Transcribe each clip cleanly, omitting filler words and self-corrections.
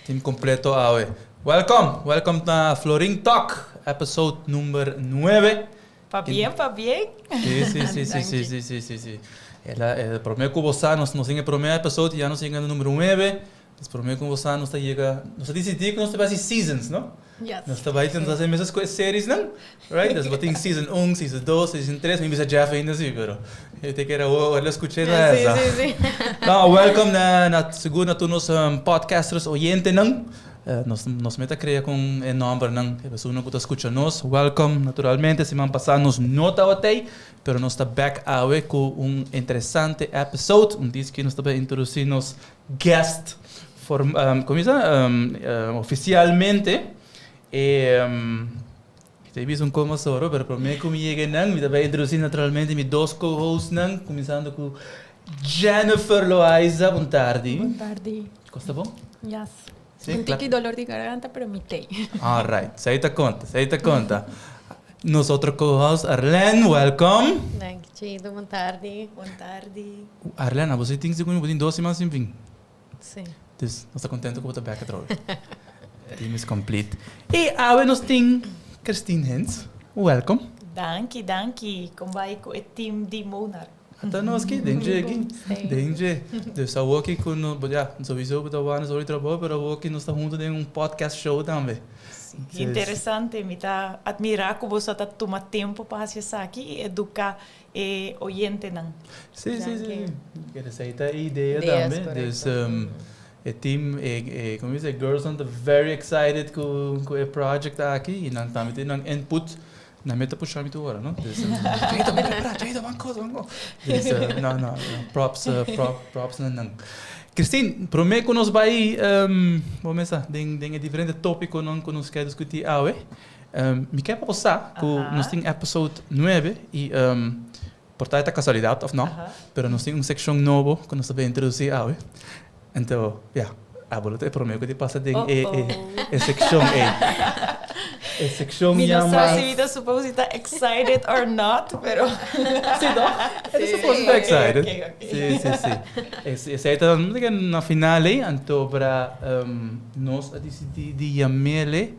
Team completo awe. Welcome na Floring Talk, episode número 9. Pa bien. Sí. El primeiro que você nos tem o primeiro episódio, já nos chega no número 9. O primeiro que você nos chega, nos decidir que nós temos seasons, não? Yes. Nós estamos tendo as mesmas séries, não? Right? Nós temos season 1, season 2, season 3, mas a Jeff ainda assim, pero eu tenho que ir a escutar essa. Sim. Não, welcome na segunda tu nos podcasters oyente, não? Nos meta criar com o nome, não? A pessoa que está escutando nós, welcome, naturalmente, semana passada nos nota até, pero nós está back away com interessante episode, disco que nós está introduzir nos guest, oficialmente. Te visto como soro, pero para mim como chega não, me vai introduzir naturalmente meus dois co-hosts não, começando com Jennifer Loaiza, boa tarde. Boa tarde. Costa bom? Yes. Sim, Senti dolor de garganta, pero mitei. All right, sai ta conta. Nós outro co-host, Arlene, welcome. Thank you, boa tarde. Arlene, você tem que segundo um 12 semanas sem vir. Sim. Então, nós estamos contentes com o back at all. Team is complete. E agora nós temos Christine Hens. Welcome. Danke. Como vai com o time de Monarch? Até nós aqui, Dengue. Dus eu aqui com sowieso para o ano sobre trabalho, mas eu aqui nós estamos juntos em podcast show também. Interessante, me tá admirar como você está tomando tempo para fazer isso aqui e educar e oyente não. Sim. Quero aceitar a ideia também. Dus o team, como diz, girls are very excited com o project aqui e nós também temos input. Na meta puxar me tu agora, não? Jaida, uma coisa. Não. Props não. Christine, prometo que nós vai, vamos começar, tem diferente tópico não que nós queremos discutir hoje. Me quer passar que nós temos episódio 9 e por tal casualidade ou não, mas nós temos uma seção nova que nós vamos introduzir hoje. Então, eu prometo que te passa de a seção A. A seção minha não sei se está supposed to be excited or not, pero sim, não? Ele supposed to be excited. Okay. Sim. Essa está na finale, então para nós a decidir de chamar-lhe,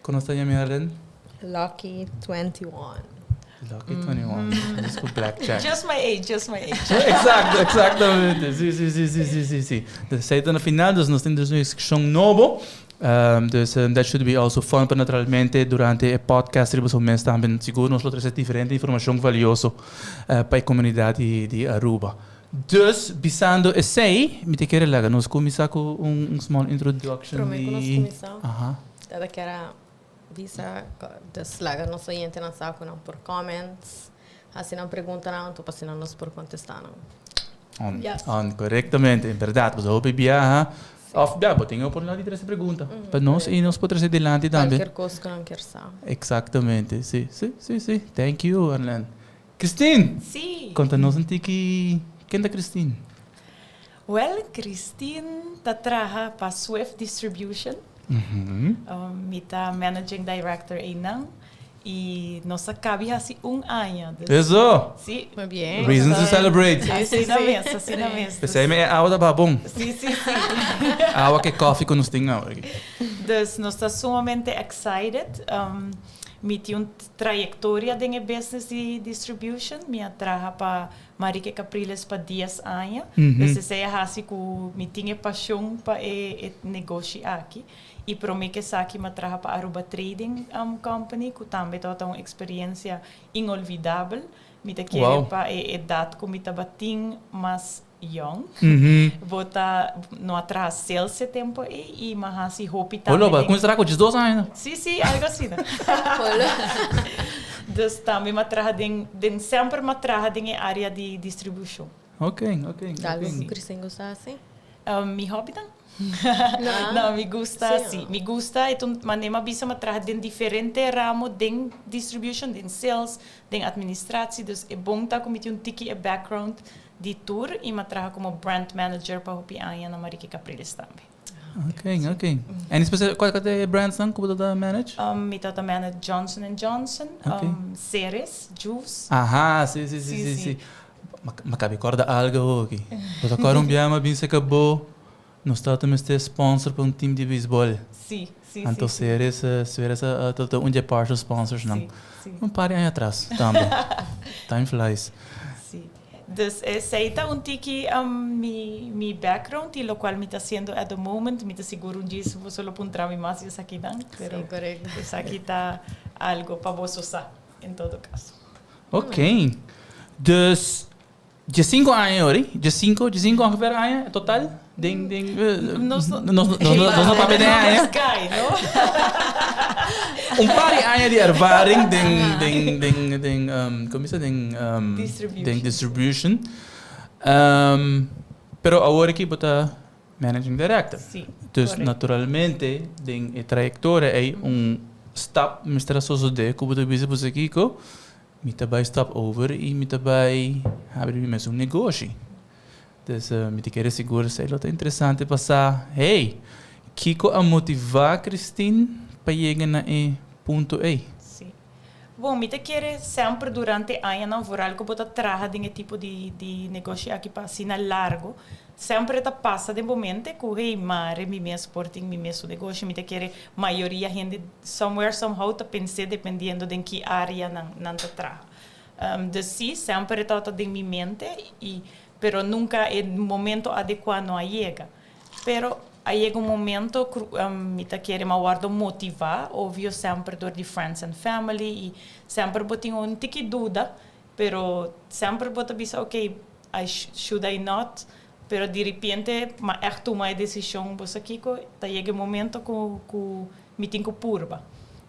como está chamando? Lucky 21. Lucky 21. Desculpa, Blackjack. Just my age. Exatamente. Sim. Essa está na final, nós temos uma seção nova. That should be also fun, but naturalmente durante o podcast nós também seguro nós trouxemos diferente informação valiosa para a comunidade de Aruba. Dus, bisando essay, me te quero lá, nós começar com small introduction. Prometo nós começar. Dada que era visa deslaga nosso oyente na saco não por comments, assim não pergunta não, tu passando nós por contestar não. Corretamente, verdade, mas eu bebia tenho a oportunidade de trazer pergunta para nós e nós podemos trazer adelante também. Qualquer coisa que não quer saber. Exatamente, sim. Thank you, Arlene. Christine! Sim. Conta-nos um pouquinho, quem é Christine? Well, Christine trabalha para Swift Distribution. Me tá Managing Director aí não. E nós acabamos assim ano. Isso! Sim. Muito bem. Reasons to celebrate. Assim na mesa. Pensei, é a aula da bom. Sim. A aula que coffee que nós temos aqui. Dus nós estamos sumamente excited. Me tem uma trajetória de business de distribution. Me trabalha para Marique Capriles para 10 anos. Dus é assim que me tinha paixão para o negócio aqui. E para mim que aqui me trabalha para Aruba Trading Company, que também tem uma experiência inolvidável. Me quero para a idade que me batim mais young. Bota no atrás sales tempo e mas assim hope também. Olha, como será que 12 anos? Sim, algo assim. Dus também me trabalha sempre me trabalha em área de distribuição. Ok. Algo que Cristian gosta assim? Mi hobby não? Não, me gusta sim. Me gusta, então, manema bisa matraha den diferente ramo den distribution, den sales, den administratie. Dus é bom tá como um tiki background de tour e matraha como brand manager para hopi anya na Marique Capriles também. Ok. En especial qual é a brands não que você manage? Me tá manage Johnson & Johnson, Ceres, Juice. Sim. Mas cabe corda algo aqui. Você agora biama bem se acabou. nós estamos sponsor para time de beisebol. Sim. Então, se eres um partial sponsors, não. Não pare aí atrás, também. Time flies. Sim. Dus aceita tiki mi background e lo qual me está haciendo at the moment, me está seguro disso, vou só apontar mais isso aqui dan, pero correcto. Isso aqui está algo para você usar, em todo caso. Ok. Dus, de 5 anos, ori? De 5 ongeveer anos, total? Nós não papel de anos. Paar anos de ervaring den distribution. Pero agora aqui bota managing director. Sim. Dus naturalmente, den trajectória é stap mistra sosode que bota bisa por aqui ko, mita by stop over e mita by abrir mais negócio. Dus me te quero seguro sei lo tá interessante passar. Hey, Kiko a motivar Christine para chegar na ponto A. Sim. Bom, me te quero sempre durante ano não for algo bota traja de tipo de negócio aqui para assim largo. Sempre tá passa de momento que hey mare mi mes sporting mi mes negócio me te quero maioria gente somewhere somehow tá pensar dependendo de que área não tá traja. De sim sempre tá de mi mente e pero nunca é momento adequado não chega. Pero aí chega momento me tá querendo guardo motivar, óbvio sempre door de friends and family e sempre botinho tiki dúvida, pero sempre bota bisa okay, should I not? Pero de repente, echt tomar a decisão, você aqui tá chega momento que me tenho purba.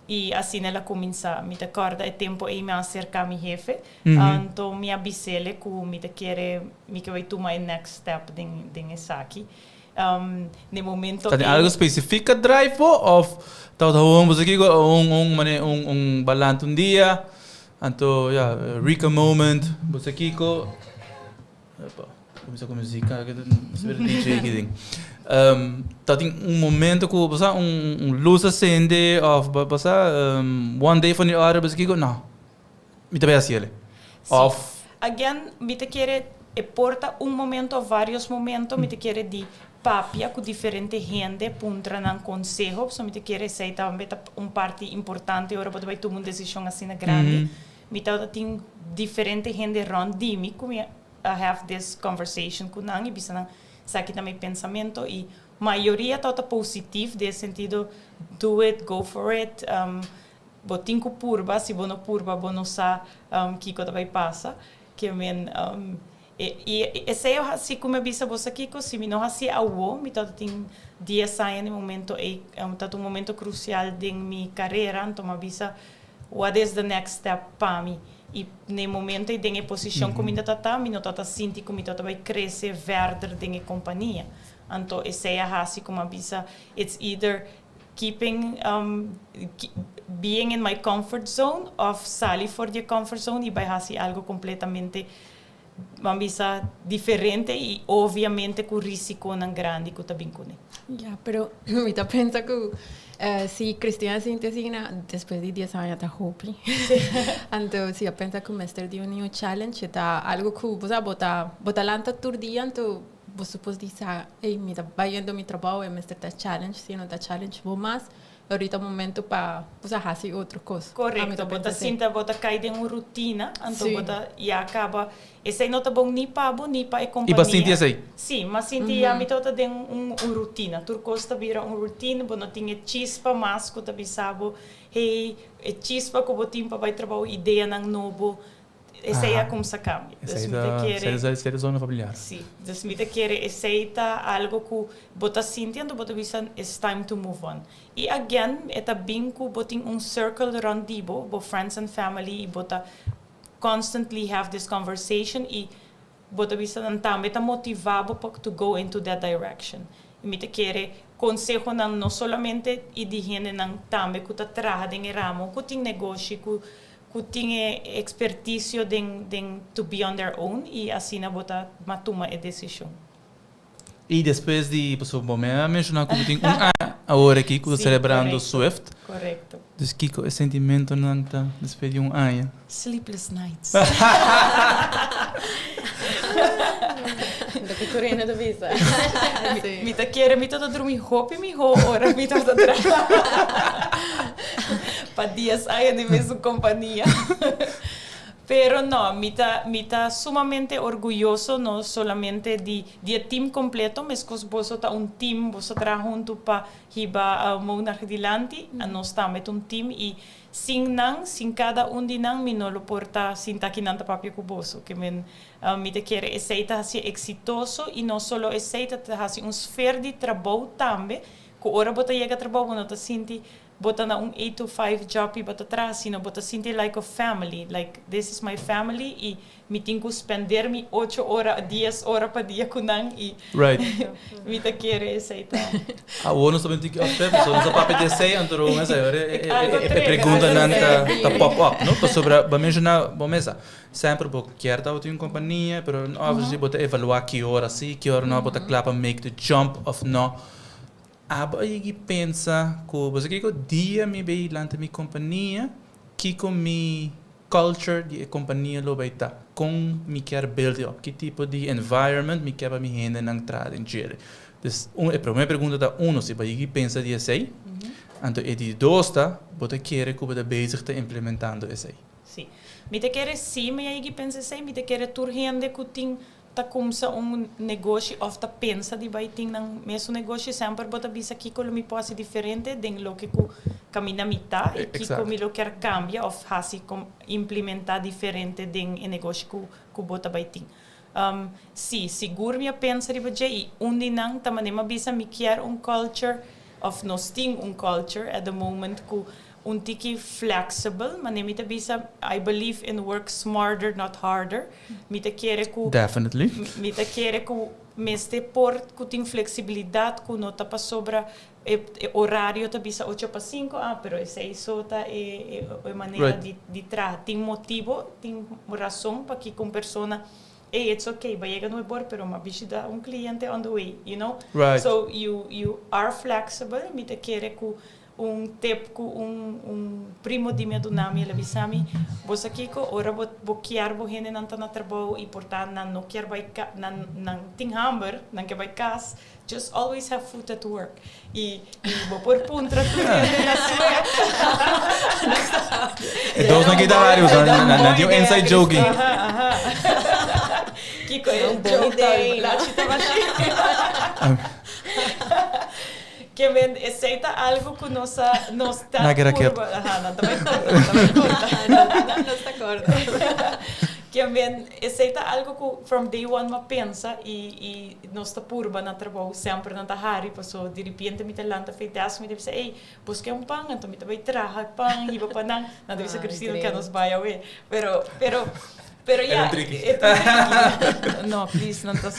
E assim ela começa, me acorda é tempo aí me acercar a meu chefe, então me avisele que me quer me que vai tomar o next step den essa aqui. No momento tem algo específico drive ou tá você aqui balance dia, então Rika moment, você aqui começa com música, que DJ que tem. Tá tem momento que você luz acende of você one day from the other você que não. Me também assim ele. Off. Again, me te quer porta momento ou vários momentos, me te quer de papia com diferente gente puntra nan consejo, so me te quer sei também parte importante agora para tomar uma decisão assim grande. Me tá tem diferente gente rondimi como I have this conversation com nang e bisa sakit na may pensamento e maioria tá positivo nesse sentido do it, go for it, botin ko purba, se bono purba, bono sa kiko vai passa, que men e esse eu assim como bisa você kiko, se me não assim awo, me tá tem 10 anos no momento tá um momento crucial de minha carreira, então me bisa what is the next step para mim. E no momento em que a posição como ainda está, me não está sentindo como ainda vai crescer verder da companhia. Então, essa é a assim como a bisa, it's either keeping being in my comfort zone of salir for the comfort zone e vai assim algo completamente uma bisa diferente e obviamente com risco não grande que também com. Ya, pero me está pensando que si Cristina siente así, después de 10 años está happy. Entonces, si piensa que me está de un new challenge, está algo que você bota lanta todo dia, então você pode dizer, hey, me está vayendo mi trabajo, me está challenge, si no está challenge, vou mais. Ahorita momento para você fazer outra coisa. Correto, bota sinta, bota cair em uma rotina, então bota e acaba. Esse aí não tá bom nem para a companhia. E bastante assim? Sim, mas sinti a mim toda tem uma rotina. Tu costa vira uma rotina, bom não tinha chispa mais que tu bisabo, hey, chispa que botim para vai trabalhar ideia não novo. Esse aí é como se cambia. Esse é a zona familiar. Sim, dus me quer aceita algo que bota sintiendo, bota bisa it's time to move on. E again, eta binku boting circle around dibo, bo friends and family, e bota constantly have this conversation e bota bisa também tá motivado to go into that direction. E me quer consejo não solamente e de gente não também que tá trabalhando em ramo, que tem negócio, que tinha expertise to be on their own e assim na bota toma a decisão. E depois de, você mencionar que tem agora aqui, celebrando Swift. Correto. Dus Kiko, o sentimento não está despedir ano. Sleepless nights. Da cultura da visa. Me tá querendo, me tá dormir roupa e me hora, me tá trabalhar. Para dias aí na mesma companhia. Pero no, me está sumamente orgulhoso, no solamente de team completo, mas que vos está team, vos está junto para hiba mão adelante, nós estamos com team e sin cada de nang me não lo porta sin taquinanta papia cuboso, que me te quer aceita ser exitoso e não solo aceita ter esfera de trabalho também, que hora bota chega trabalho, não tá senti bota na 8 to 5 job e bota atrás, sino bota sentir like a family, like this is my family e me tenho que spender 8 horas, 10 horas para dia com nang e me te quer aceitar. Ah, o ano também tem que até, só não papo de sei, então mas é pergunta não tá pop up, não? Para sobre, para mencionar, bom mesa. Sempre porque quer tá outra companhia, pero obviously bota evaluar que hora sim, que hora não, bota clapa make the jump of no. Aí pensa que você que dia me vai lá na minha companhia, que com minha culture de companhia lo vai estar, com me quer build up, que tipo de environment me quer para me render na entrada em Chile. Então, a primeira pergunta da se vai pensa de assim, então e de dois tá, você quer que você bezig tá implementando assim. Sim, me te quer sim, mas aí pensa assim, me te quer tur rende que tem como sa negócio ou ta pensa de vai ter nang mesmo negócio sempre bota bisa aqui como me pode ser diferente den lo que caminha mitad e que como lo quer cambia ou faz implementar diferente den negócio que bota vai ter sim seguro minha pensa de baje e onde nang também ma bisa me quer culture of nós tem culture at the moment que tiki flexible, mas me bisa I believe in work smarter, not harder. Me te quer que definitely. Me te quer que meste por que tem flexibilidade, que não tá para sobra horário tá bisa 8 para 5, pero esse isso tá é maneira de tra, tem motivo, tem razão para que com persona hey, it's okay, vai chegar no bor, pero ma visita cliente on the way, you know? Right. So you are flexible, me te quer que primo di mia dunami la bisami bosa kiko ora bo kiar bo hene nan tana trabalho e portanto nan no kiar vai nan ting hamber nan que vai cas just always have food at work e bo por puntra tu na e dos na guitarra na dio inside joking kiko é um bom ideia lá chita que me aceita algo que não está não está corta que me aceita algo que from day one me pensa e não está purba na trabalho sempre não está hari passou de repente me telanta feitas me deve ser ei busque pão então me vai trazer pão e para não deve ser Cristina que nos vai away pero ya no please não está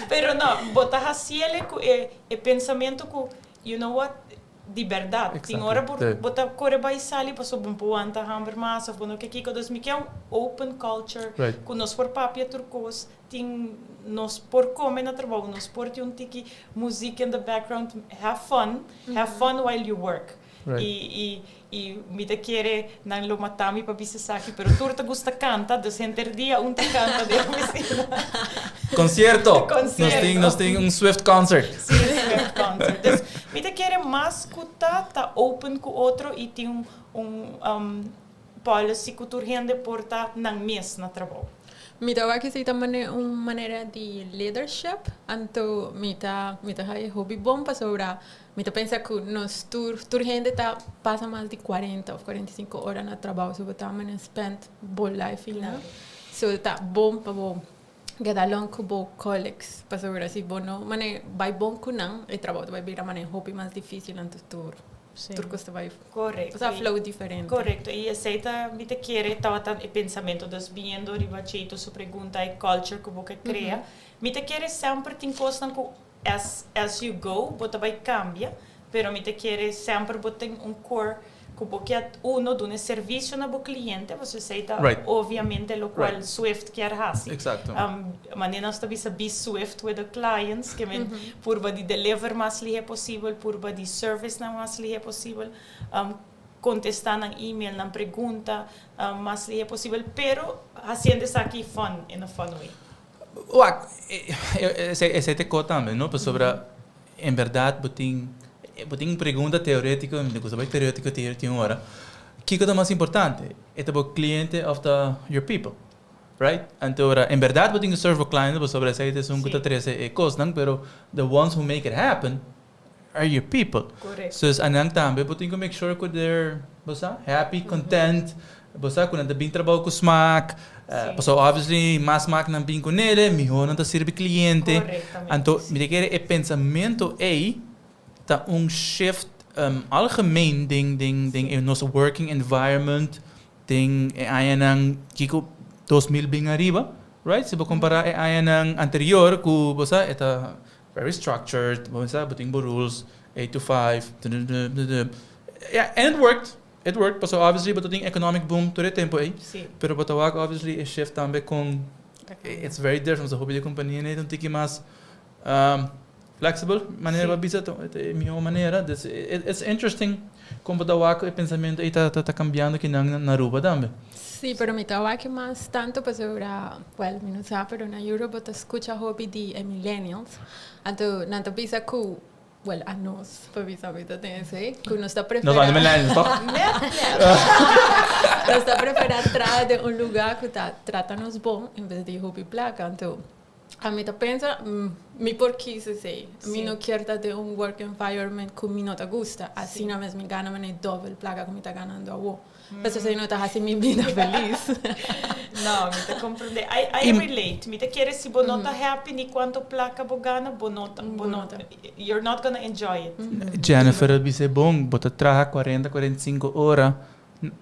pero no, botar assim é pensamento que, you know what, de verdade. Tem hora botar correr vai sair, passou bom puanta, hamburger massa, bom que kiko, dus me quer open culture, que nós por papia turcos, tem nós por comer na trabalho, nós por ter tiki música in the background, have fun while you work. E me te quer não lo matami para bisa aqui, pero turta gusta canta, dus enter dia ta canta de oficina. Concerto. Nós tem Swift concert. Sim, Swift concert. Dus me te quer mais tá open com outro e tem policy que tu rende porta nang mes na trabalho. Me dá que também uma maneira de leadership, então me tá hobby bom para sobrar. Me pensa que nós tur gente tá passa mais de 40 ou 45 horas no trabalho, so também spend bom life lá. So tá bom para bom get along com bom colleagues, para sobrar se bom não, mas vai bom com não, e trabalho vai virar maneira hobby mais difícil antes turcos vai correto, o flow diferente. Correto, e aceita me te quer estava tan e pensamento dos viendo ribacheito su pergunta e culture que você cria. Me te quer sempre tem coisas que as you go, você vai cambia, pero me te quer sempre botar core porque uno de un servicio na bo cliente, você aceita obviamente lo qual Swift quer hacer. Exacto. Manena está bisa be Swift with the clients, que men purba de deliver mais lihe possível, purba de service na mais lihe possível, contestar na email, na pergunta mais lihe possível, pero haciendo isso aqui fun, in a fun way. Esse te conta também, não? Sobre, em verdade, botem pergunta teórica, me gusta bem teórica tem uma hora. O que é mais importante? É o cliente of your people, right? Então, em verdade, botem que serve o cliente, sobre essa é um que três costas, pero the ones who make it happen are your people. Correct. So, anang também botem que make sure que they're, happy, content, quando anda bem trabalho com smack. So obviously, mais smack não bem com ele, melhor não serve cliente. Então, me quer é pensamento aí. Tá shift algemeen ding in nosso working environment ding ayanang kiko 2000 bing arriba, right? Se você comparar ayanang anterior ku bosa eta very structured, bosa buting rules 8 to 5. Yeah, and it worked, but so obviously but the economic boom todo tempo aí. Pero but obviously a shift também com it's very different. So hobby de companhia né, então tem mais flexible, maneira para bisa é minha maneira. It's interesting como o pensamento aí tá cambiando que na Aruba também. Sí, pero mi trabajo más tanto pues ahora, well, no sé, pero na Europa te escucha hobby de millennials. Então, não te bisa que well, a nós, para bisa vida tem esse, que não está preparado. Nós millennials, não? Não está preparado atrás de lugar que trata-nos bom, em vez de hobby placa. Então, a mim pensa, me porquê se sei. A mim não quero ter work environment que me não te gusta. Assim não mesmo me gana uma double placa que me está ganhando a wo. Mas você não está assim minha vida feliz. Não, me te compreende. I relate. Me te quer se bonota happy ni quanto placa bogana bonota. You're not gonna enjoy it. Jennifer, disse bom, bota trabalhar 40-45 horas,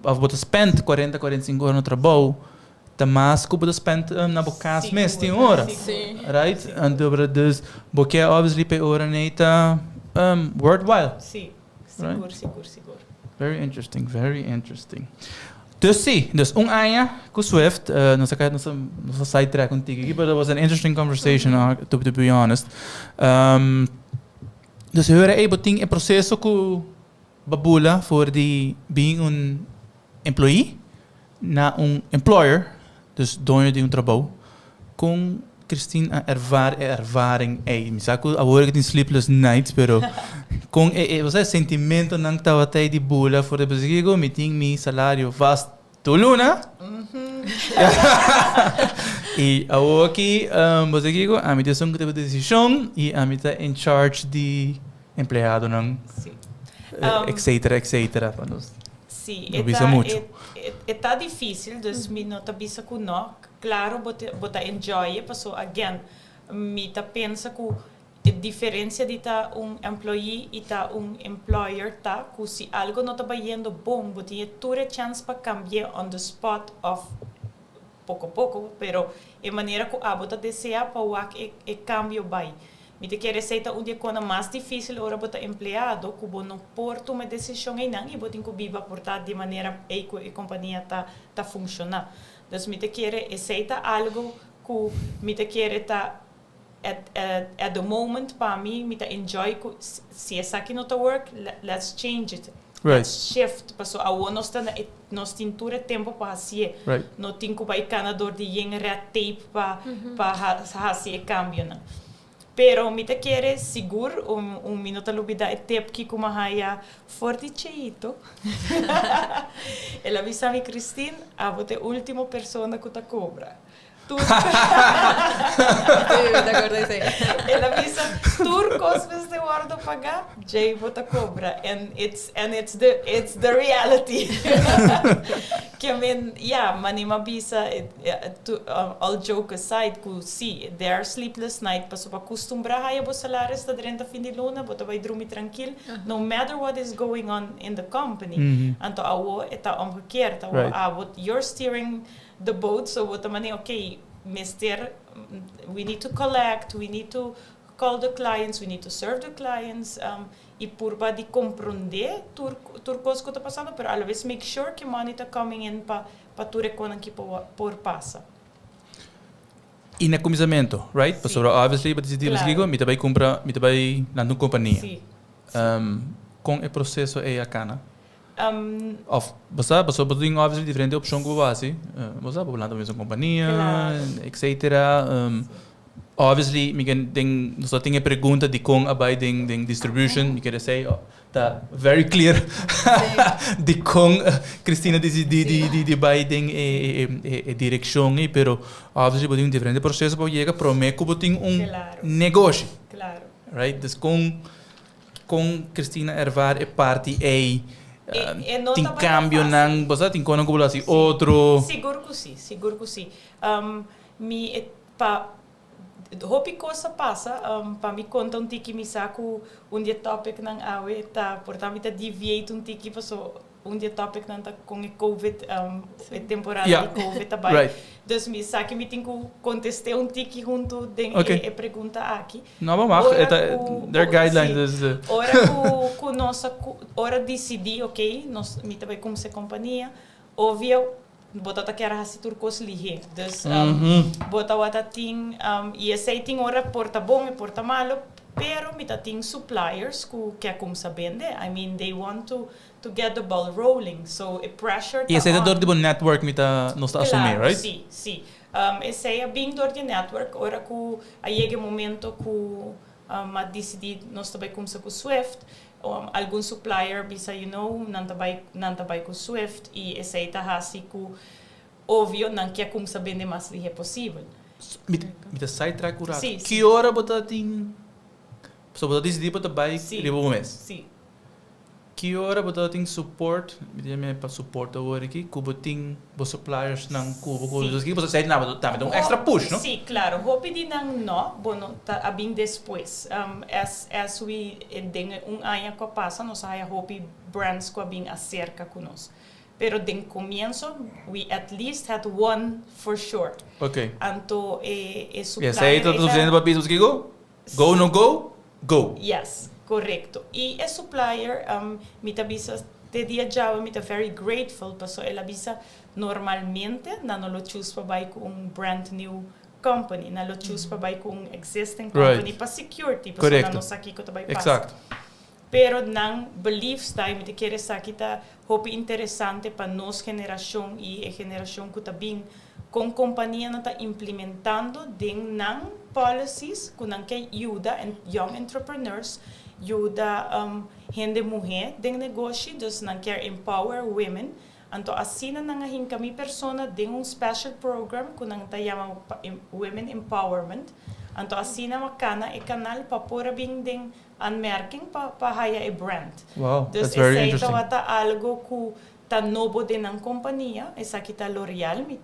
ou bota spend 40-45 horas no trabalho. Mas que você spend na boca mês tem hora, right? Então dus porque obviously pe hora neita worthwhile. Sim, seguro. Very interesting. Dus ano com Swift, não sei não side track contigo aqui, but it was an interesting conversation to be honest. Dus hora aí boting é processo com babula for the being employee na employer. Dus dono de trabalho com Christine ervaring aí. Me sabe que agora que tem sleepless nights, pero com você sentimento não estava até de bula for the basigo, me tem mi salário vast tuluna. E agora aqui você digo, a mim decisão que teve decisão e a mim tá in charge de empregado não, etc. para nós. Sim, está difícil, dus me não bisa com nó. Claro, bota enjoy, passou again. Me tá pensa que a diferença de tá employee e tá employer tá, que se algo não tá indo bom, bota toda chance para cambiar on the spot of pouco a pouco, pero a maneira que bota deseja para o cambio vai. Me te quer receita onde é quando mais difícil ora botar empregado que não porta uma decisão aí não e botar que viva portar de maneira que a companhia tá funcionando. Então me te quer receita algo que me te quer tá at the moment para mim me te enjoy que se essa aqui não tá work, let's change it. Right. Let's shift. Passou a nós tá nós tintura tempo para fazer. Right. Não tem que vai canador de red tape para fazer cambio não. Pero me te quiere seguro minuto lubida e tempo que como haya forte cheito. Ela avisa a Christine, a bote última persona que te cobra. Tu ela avisa turcos vezes de guarda pagar, Jay bota cobra and it's the reality. Que I mean, yeah, manima bisa all joke aside, que sim, there are sleepless night, passo para acostumbrar a bo salário está durante a fim de luna, bota vai dormir tranquilo, no matter what is going on in the company. Então awo está omgekeerd, you're steering the boat, so bota mani okay, mister, we need to collect, we need to call the clients, we need to serve the clients, e purba de compreender turcos que está passando, pero a la vez make sure que money está coming in para tu reconan que por passa. E no começamento, right? Porque obviously, para decidir o que me também compra, me também na uma companhia. Sim. Com o processo é a cana. Você tem obviously diferente opção que você você pode lá também uma companhia, etc. Obviously, nós temos a pergunta de como abai den distribution, me quer dizer, tá very clear de como Cristina de bai den direção e pero obviously pode diferente processo para chegar para mim que tem negócio. Claro. Right? Dus com Cristina ervar é parte tem cambio nang basta tem como como assim outro. Seguro que sim. Hopi coisa passa, para me contar tiki me saco dia topic nang awe tá, portanto tá deviate tiki passo dia topic nang tá com o COVID temporada de COVID tá bem. Dus me saque me tenho contestar tiki junto den e pergunta aqui. Não vamos their guidelines ora com nossa ora decidir, ok, nós me também como se companhia, óbvio bota que era assim turcos lihe, dus bota wata ting e esse ting ora porta bom e porta malo, pero mita ting suppliers que como sabende, I mean they want to get the ball rolling, so a pressure. E esse é dor de network mita nós está assumir, right? Sim. Esse é bem dor de network, ora que aí é o momento que a decidir nós também começa com Swift. Algum supplier bisa nantabay com Swift e esse aí tá assim que óbvio não quer como saber de mais é possível. Mita sidetrack curado. Que hora bota tem? Só bota decidir bota vai ribo um mês. Sim. Que hora bota tem support? Me para suporte agora aqui, cubo tem os suppliers não cubo coisas aqui, você sai na também um extra push, não? Sim, claro. Vou pedir não, bueno, tá bem depois. As we den ano que passa, nós aí hope brands que bem acerca conosco. Pero den comienzo, we at least had one for sure. Okay. Anto supplier. Yes, aí todos dizendo para pisos que go? Go no go? Go. Yes. Correcto. E a supplier, me avisa, te dia já, me very grateful, paso ela avisa normalmente, não lo choose para vai com brand new company, não lo choose para vai com existing company para security, paso não aqui que vai passar. Exacto. Pero não beliefs time, te quer dizer que tá hope interessante para nós geração e a geração que tá bem com companhia não tá implementando den não policies que não que ajuda young entrepreneurs ajuda gente mulher de negócio, dus não quer empower women. Então assim não há kami persona de special program que não tá chama women empowerment. Então assim não cana canal para pôr bem den anmerking para haya brand. Wow, dus that's very interesting. Dus esse algo que tá novo de na companhia, essa aqui tá L'Oreal, me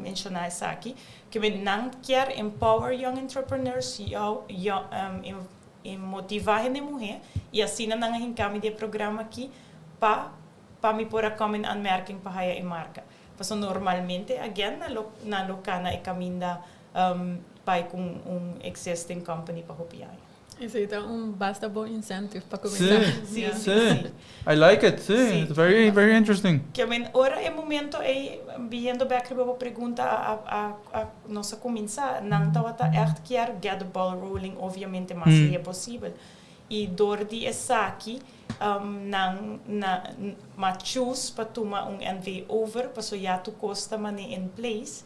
mencionar essa aqui, que não quer empower young entrepreneurs, motivar a mulher e assim não há kami de programa aqui para me pôr a comment anmerking para a marca. Porque normalmente again na locana é caminda para com existing company para copiar. Isso aí tá basta bom incentive para começar. Sim. I like it. Sim. It's very very interesting. Que ora é momento vindo back para pergunta a nossa começar não tá echt quer get the ball rolling obviamente mas é possível e dor de essa aqui na choose para tomar NV over para so já tu costa money in place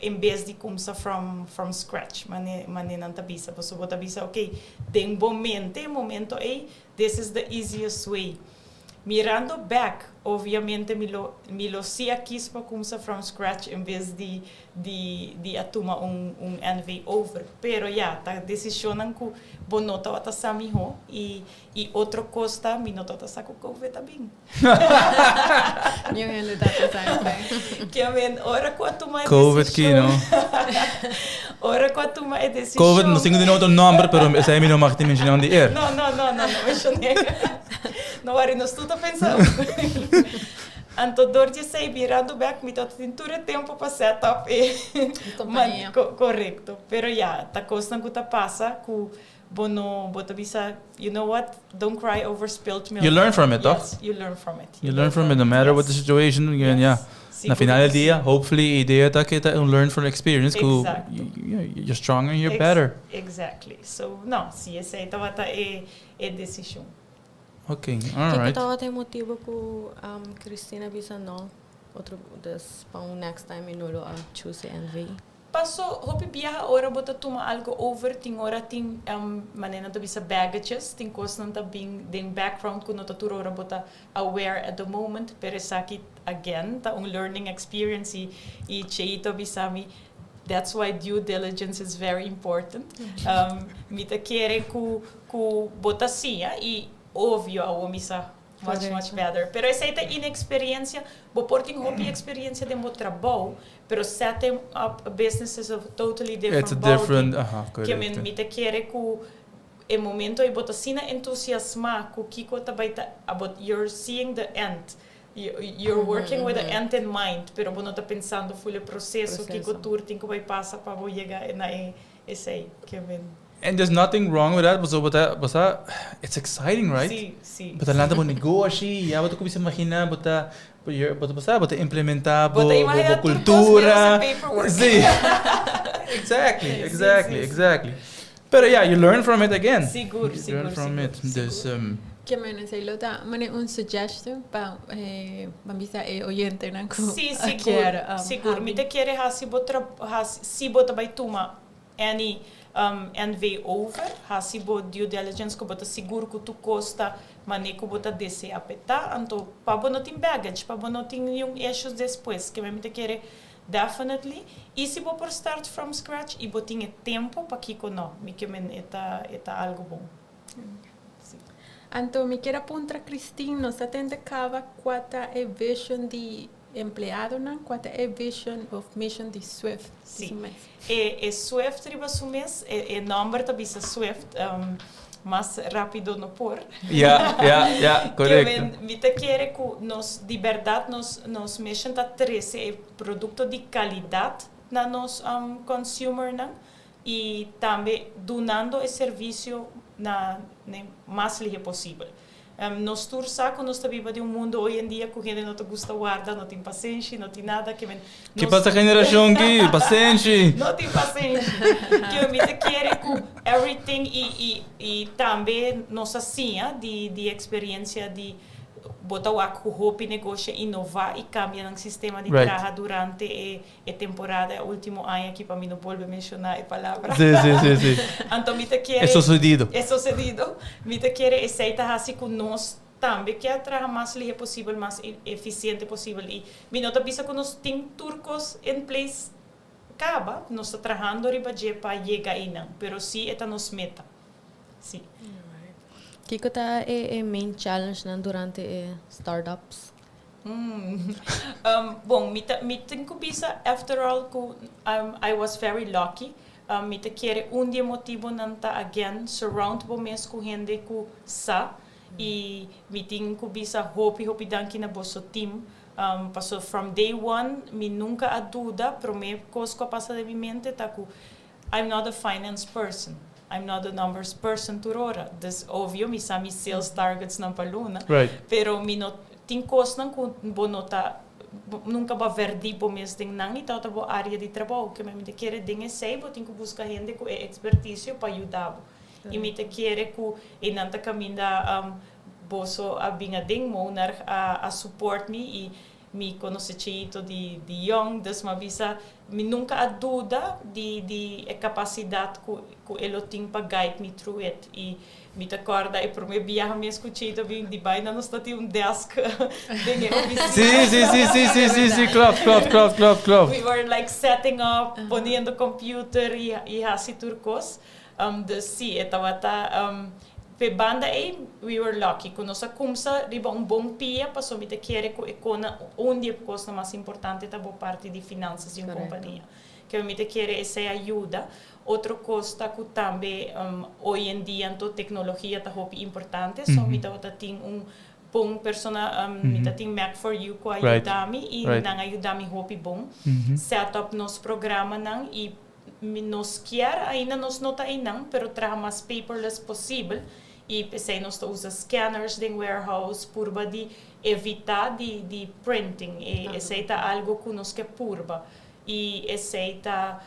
em vez de começar from scratch mane não tá bisa para so bota bisa ok tem momento this is the easiest way. Mirando back, obviamente me lo sia quis para começar from scratch em vez de tomar NV over. Pero tá decisionan que bonota wata samiho e outro costa me nota tá saco COVID também. Yung ano data sa Que ora ko tuma COVID que não. Ora ko tuma a decisão. COVID não sei o número, pero essa é não mag te mencionar de Não mencionei. Não era no estudo pensando. Então, dorje sei virando back, me tot tintura tempo para setup e correto. Pero tá costan que tá passa ku bono bota bisa, you know what? Don't cry over spilled milk. You learn from it, yes, you learn from it. You learn from it, no matter what the situation. Yeah. Na final del dia, hopefully, ideia tá que tá learn from experience. Exacto. You're stronger, you're better. Exactly. So, não, se essa aí tava é decisão. Okay, all right. Que tava motivo ku Cristina bisa não outro das para next time inulo a choose NV. Passou, hopi viaja ora bota toma algo over, ting ora ting manena to bisa baggages, ting kosnan ta bing den background kuno ta tur ora bota aware at the moment, pero sakit again ta learning experience i cheito bisami. That's why due diligence is very important. Mita quere ku bota sia e óbvio a omisa much better. Pero essa é a inexperiência, bo porting hopi experiência de mo trabalho, pero setting up businesses of totally different. It's a different, que me te quere ku e momento e bota sina entusiasma ku kiko tabaita about you're seeing the end. You're working with the end in mind, pero bo não tá pensando full processo kiko tour tinko vai passa para bo chegar na esse aí, que And there's nothing wrong with that, but it's exciting, right? Sí. But nada mo negócio, ya bota ko bisa imagina, bota implementar, cultura. Sí. Exactly. But yeah, you learn from it again. Seguro. Learn from it. This que me sei lota, mane un suggestion pa bisa oyente na ko. Sí, seguro. Me te quere si bota vai tuma any NV over, hasibo due diligence ko bota seguro que tu costa mane ko bota desse apeta, anto pa bonotin baggage, pa bonotin yung issues depois, que me te quere definitely. E se bo por start from scratch, e botinha tempo pa kiko no, mi que men eta algo bom. Anto mi quero apuntar Cristina, nos atende cava quata e vision di empleado nan, quata e vision of mission di Swift. Sim. E Swift riba sumes, e number ta bisa Swift, mais rápido no por. Yeah, correcto. Que me te quere que nos de verdade nos mission ta 13 produto de qualidade na nos consumer nan e também donando o serviço na mais livre possível. Nós todos sabemos que nós vivemos de mundo hoje em dia que a gente não gusta guardar, não tem paciência, não tem nada. Que passa a geração aqui? Paciência! Não tem paciência. Que eu me quero que everything e também nossa assim, de experiência de botar o hope negócio inovar e cambiar o sistema de trabalho durante a temporada, o último ano aqui para mim não volto a mencionar a palavra. Sim. Então, me te quer. É sucedido. Me te quer aceitar assim que nós também quer trabalhar mais livre possível, mais eficiente possível. E me nota bisa que nós tem turcos em place, acaba, nós está trabalhando para chegar aí não, pero sim é nos meta. Sim. Kiko ta e main challenge nan durante startups? Bom, me tenho bisa after all I was very lucky. Me te quere dia motivo nanta again surround bo mes ku gente ku sa e me tenho bisa hope danki na bosso team. Passou from day one, me nunca a dúvida, pro me cosko passa de mi mente tá ku I'm not a finance person. I'm not a numbers person turora. Dus óbvio, mi sami sales targets ng paluna. Right. Pero mi no tin cost nang kung bonota nunca ba verdi po mes ding nang itaw tabo área de trabalho que me te quere dinge sei bo tin ko busca gente com expertise para ajudar. E me te quere ku inanta caminda boso a binga ding monar a support me e mi conhecimento de young, dus ma bisa mi nunca a dúvida de capacidade que ele tem para guide me through it e me te acorda e por me viaja me escutito bem de baina nos tá desk de oficina. Sim, klopt. We were like setting up, poniendo computer e assim turcos. Dus sim, estava pe banda we were lucky. Quando nós começa riba bom pia, passou me te querer onde a coisa mais importante tá boa parte de finanças de uma companhia. Que me te querer essa ajuda. Outra coisa que também hoje em dia então tecnologia tá muito importante. Só me tá tem bom persona mita ting Mac for You ko ayudami e nang ayudami hopi bom set up nos programa nang e nos quer ainda nos nota inang pero traga mais paperless possível e pensei nós usa scanners de warehouse purba de evitar de printing e aceita algo que nos que purba e aceita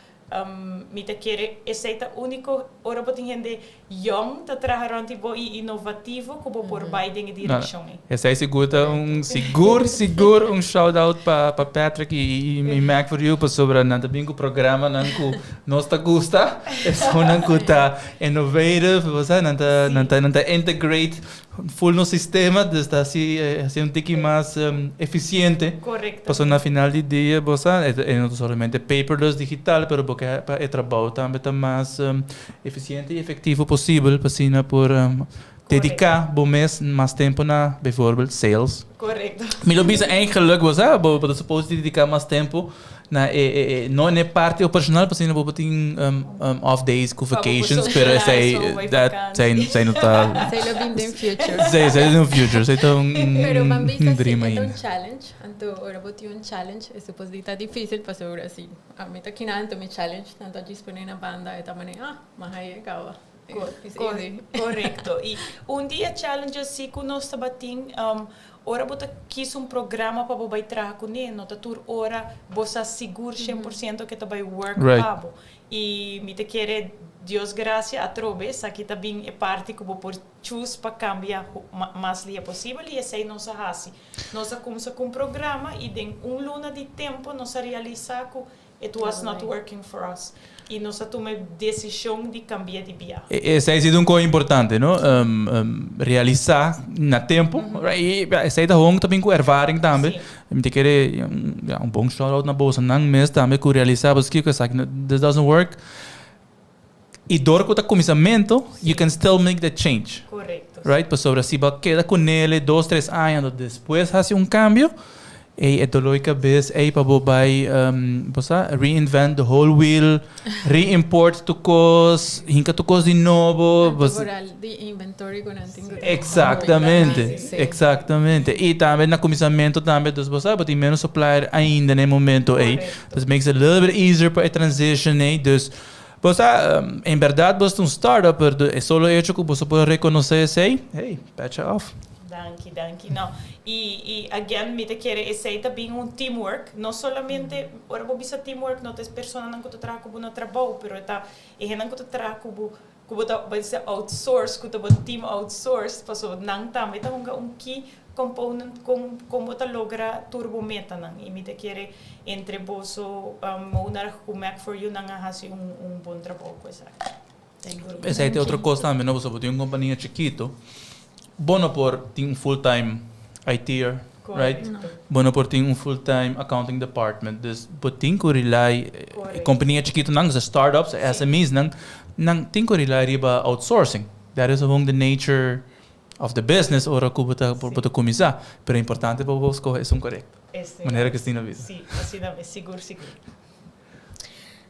mita querer aceita único ora botin gente young tá trabalhando tipo inovativo como por Biden em direção essa é seguro shout out para Patrick e Mac for You para sobre nada bem o programa não que nós tá gosta é só não que tá innovative você não tá integrate full no sistema está assim um tique mais eficiente correto passou na final de dia você é não somente paperless digital pero porque é trabalho também tá mais eficiente e efetivo possível para por dedicar bom mês mais tempo na bijvoorbeeld sales correto me lo bisa eigenlijk was but supposed to dedicar mais tempo na não é parte operacional para não botar off days com vacations pero sei não tá sei lo bem no future sei no future sei tão pero bambisa dream ainda um challenge então ora botei um challenge é supposed de tá difícil para sobre assim a meta que não me challenge tanto disponível na banda é também mas aí acaba correto e dia challenge assim que nós tabating ora bota quis programa para vai trabalhar com ele nota tur ora você seguro 100% que tá vai work pabo e me te querer Deus graça a trobes aqui também é parte que vou por choose para cambiar mais lia possível e esse não se hace nós começa com programa e em luna de tempo nós realizar que it was not working for us e nós tomamos decisão de cambiar de viagem. Esse é sido coisa importante, não? Realizar na tempo, e esse é da também com ervaring também. Me te querer bom shout na bolsa, não mesmo também com realizar, porque que sabe, this doesn't work. E dor com o começamento, you can still make that change. Correto. Right? Por sobre assim, queda com ele 2-3 anos depois, faz cambio. E lógica vez para bobai reinvent the whole wheel, reimport tu cos, hinca tu cos de novo, de inventory com antigo. Exatamente. E também na começamento também dos você tem menos supplier ainda no momento this makes it a little bit easier para a transition dus você em verdade você startup é só o hecho que você pode reconhecer hey patch off. Danke. Não. E again, me te quer esse também teamwork, não somente, ora vou bisa teamwork, não tem pessoas não que tu trabalha com no trabalho, pero tá, não que tu trabalha com vai ser outsource, que tu team outsource, passou não também tá key component como tu logra turbometa não, e me te quer entre bolso owner com Mac for You não há bom trabalho com essa. Essa é outra coisa também, não você pode uma companhia chiquito. Bono por tem full-time ITer, right? Bono por tem full-time accounting department. Dus tem que rely companhia chiquita não, as startups, SMEs não tem que rely riba outsourcing. That is among the nature of the business ora que bota começar. Pero é importante para você escolher isso correto. Maneira que Cristina diz. Sim, assim é seguro.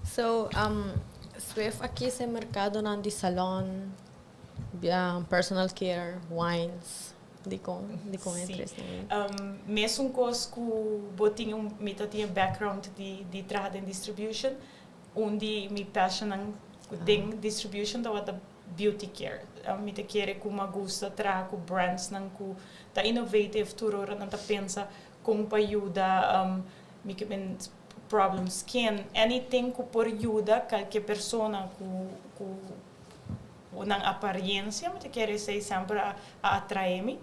So, Swift aqui esse mercado não de salão personal care, wines, de com interesse. Mesmo coisa que eu tinha background de trabalho em distribution, onde me passion em distribution da beauty care. Me quer que uma gosta trabalhar com brands não que tá innovative, turora não tá pensa como para ajudar me que ben problem skin, anything que por ajuda qualquer pessoa que na aparência, me quer ser sempre a atrair-me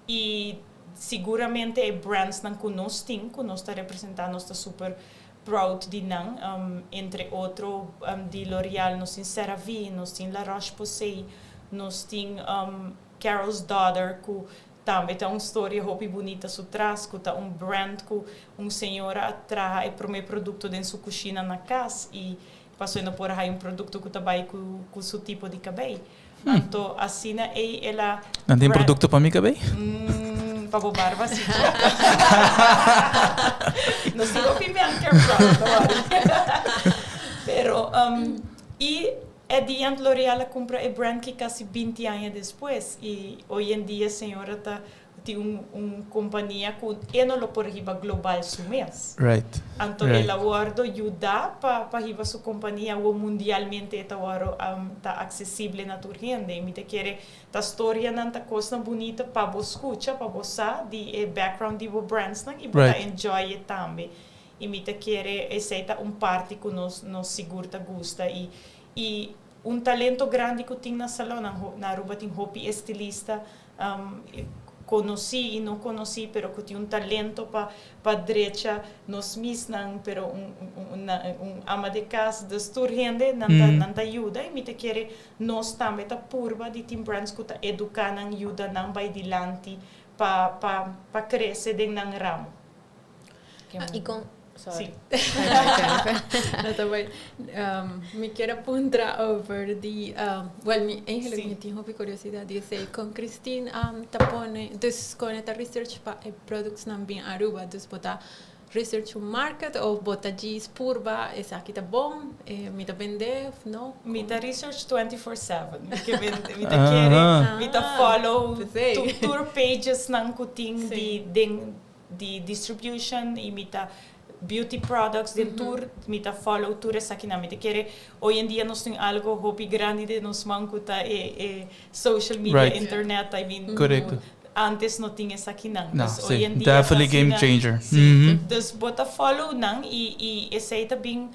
e seguramente é brands que nós está representando, nós está super proud de entre outros de L'Oréal, nós temos CeraVe, nós temos La Roche-Posay, nós temos Carol's Daughter, que também tem uma história muito bonita por trás, que tá brand que senhora traz o primeiro produto dentro sua cozinha na casa e passou a por aí produto que trabalha com seu tipo de cabelo. Então, assim, ela... Não tem produto para mim cabelo? Para barba, sim. Não sei o que me quer Pero, e adiante, L'Oréal compra o brand que quase 20 anos depois. E hoje em dia, a senhora está de companhia que não lo por riba global sumês. Right. Então ela guarda ajuda para riba sua companhia ou mundialmente está tá acessível na tua gente. Me te quer a história não tá coisa bonita para você escutar, para você de background de brands e para enjoy também. E me te quer aceita parte que nos seguro te gosta e talento grande que eu tenho na salão na Aruba tem hobby estilista conheci e não conheci, pero que tinha talento para direita nos misnan, pero ama de casa de gente não te ajuda e me te quer nós também tá purva de team brands que tá educar não ajuda não vai adiante para crescer dentro do ramo. E com sorry. Me quero apontar over the eigenlijk me tinha uma curiosidade de dizer com Christine tapone dus com esta research para products não bem Aruba dus botar research market ou botar diz purba essa aqui tá bom me tá vender não me tá research 24/7 me tá follow tour pages não cuting de distribution e me tá beauty products de tour me tá follow tour essa aqui não me quer hoje em dia nós temos algo hobby grande de nos mancuta social media internet I mean correto antes não tinha essa aqui não hoje em dia definitely game changer dus bota follow não e esse aí também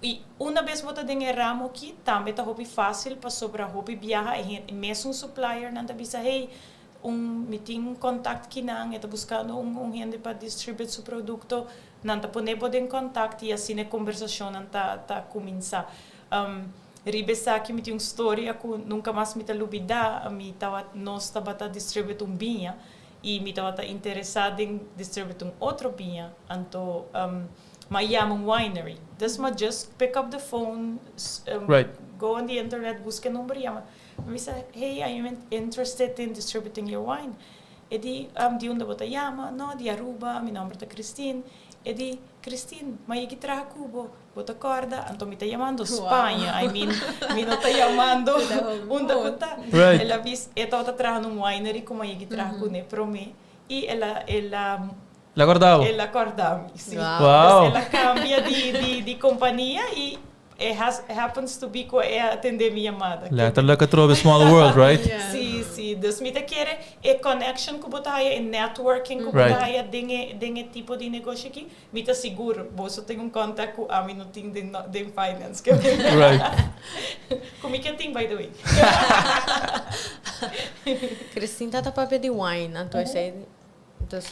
e uma vez bota dentro ramo aqui também tá hobby fácil para sobrar hobby viajar e mesmo supplier não tá bisa hey me tem contato que não está buscando gente para distribuir seu produto não está pondo em contato e assim a conversação não tá começar ribesa que me tem uma história que nunca mais me tá lubida me tava nós tava distribuir vinho e me tava interessado em distribuir outro vinho então Miami Winery dus maar just pick up the phone go on the internet busca número e we say, hey, I am interested in distributing your wine. E di onde bota llama, no, di Aruba, mi nome è Christine. E di Christine, ma io che traga Cubo, bota corda, anto mi sta chiamando Spagna, I mean, mi non sta chiamando onde bota. E la vis, e tava tragando un winery come io che traga Cune pro me. E ela la guardavo. E la guardavo, sì. Wow. Ela cambia di compagnia e it happens to be que atender minha chamada. Letterlijk het een small world, right? Sim. Dus me te quer connection que botar aí, networking que botar aí, dinge tipo de negócio aqui, me te seguro, você tem contato com a minutinho de finance. Como é que tem, by the way? Cristina tá para pedir wine, então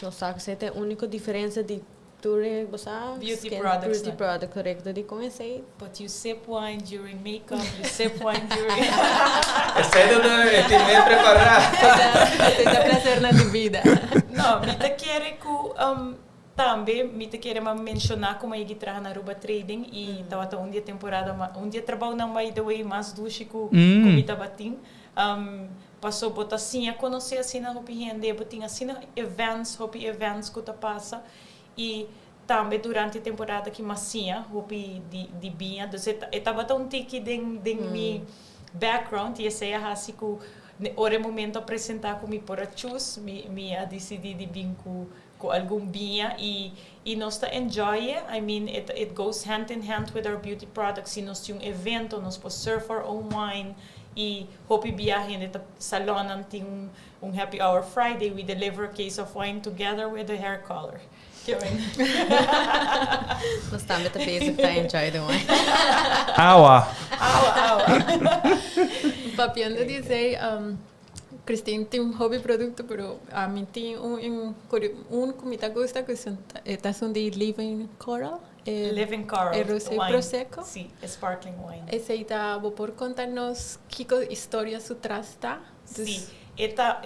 não sabe se é a única diferença de beauty products, correcto, de comecei. But you sip wine during makeup, you sip wine during... Esse é time preparar. Esse é prazer na vida. Não, me te quer que também me te quer mencionar como eu trabalho na Aruba Trading e estava um dia temporada, um dia trabalho não by the way mais duche que me estava tendo. Passou botar assim a conhecer assim na Hopi Rende, botinha assim Hopi events que tá passa. E também durante a temporada que massinha Hopi de binha, então estava tão tique de meu background e esse é assim que o momento apresentar como por achus me a decidir de vir com algum binha e nós tá enjoy I mean it goes hand in hand with our beauty products e nós temos evento nós podemos serve our own wine e Hopi viaje nesta salão tem happy hour Friday we deliver a case of wine together with the hair color. Nós também tá pensando que tá enjoy the wine. Aua. Papiando dizer, Christine tem hobby produto, pero a mim tem que me gusta que são de Living Coral. Living Coral. É rosé prosecco. Sim, sparkling wine. Esse aí tá, vou por contar-nos que história su trasta. Sim. Eta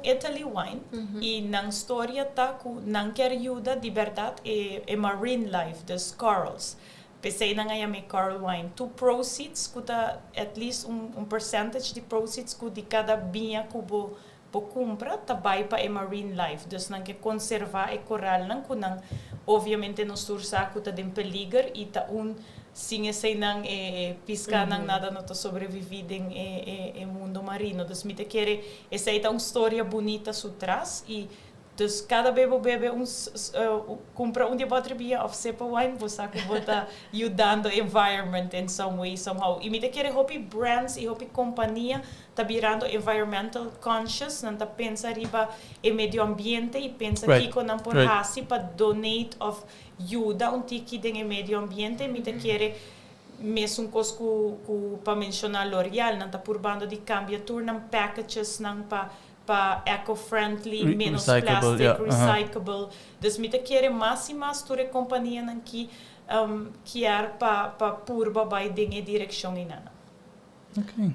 Italy wine e na história tá que não quer ajuda de verdade é marine life dos corals. Pensei na ganhar coral wine. Tu proceeds que tá at least percentage de proceeds que de cada vinha que bo compra tá vai para marine life. Dus não quer conservar e coral não que não obviamente no sursa que tá em perigo e tá sim esse não piscar não nada não tá sobrevivido em mundo marino. Dus me te quer essa é uma história bonita su trás e Dus cada bebe compra dia bateria of sepa wine, você bota ajudando environment in some way, somehow. E me te quer hopi brands e hopi companhia tá virando environmental conscious, não tá pensa riba e medio ambiente e pensa que com não por hasi para donate of ajuda tiki den medio ambiente, me te quer mesmo cosco para mencionar L'Oreal, não tá por bando de cambia tornam packages não para eco-friendly, menos plástico, recyclable. Dus me te quer mais e mais toda companhia que quer para purba by dinge direção inana. Okay.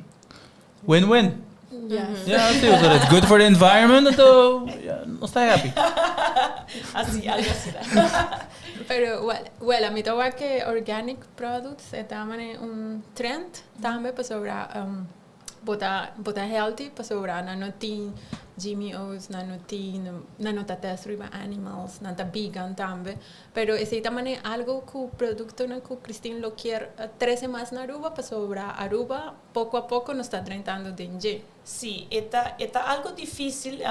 Win-win. Yes. Yeah, so it's good for the environment, so no está happy. Así, algo así. Pero, well, a mí te voy que organic products también trend también para sobre bota healthy para sobre nanotin, GMOs, nanotates riba animals, nanta vegan también. Pero ese también algo que producto no que Christine lo quiere 13 más na Aruba para sobre Aruba poco a poco nos está tratando de inje. Sí, está algo difícil,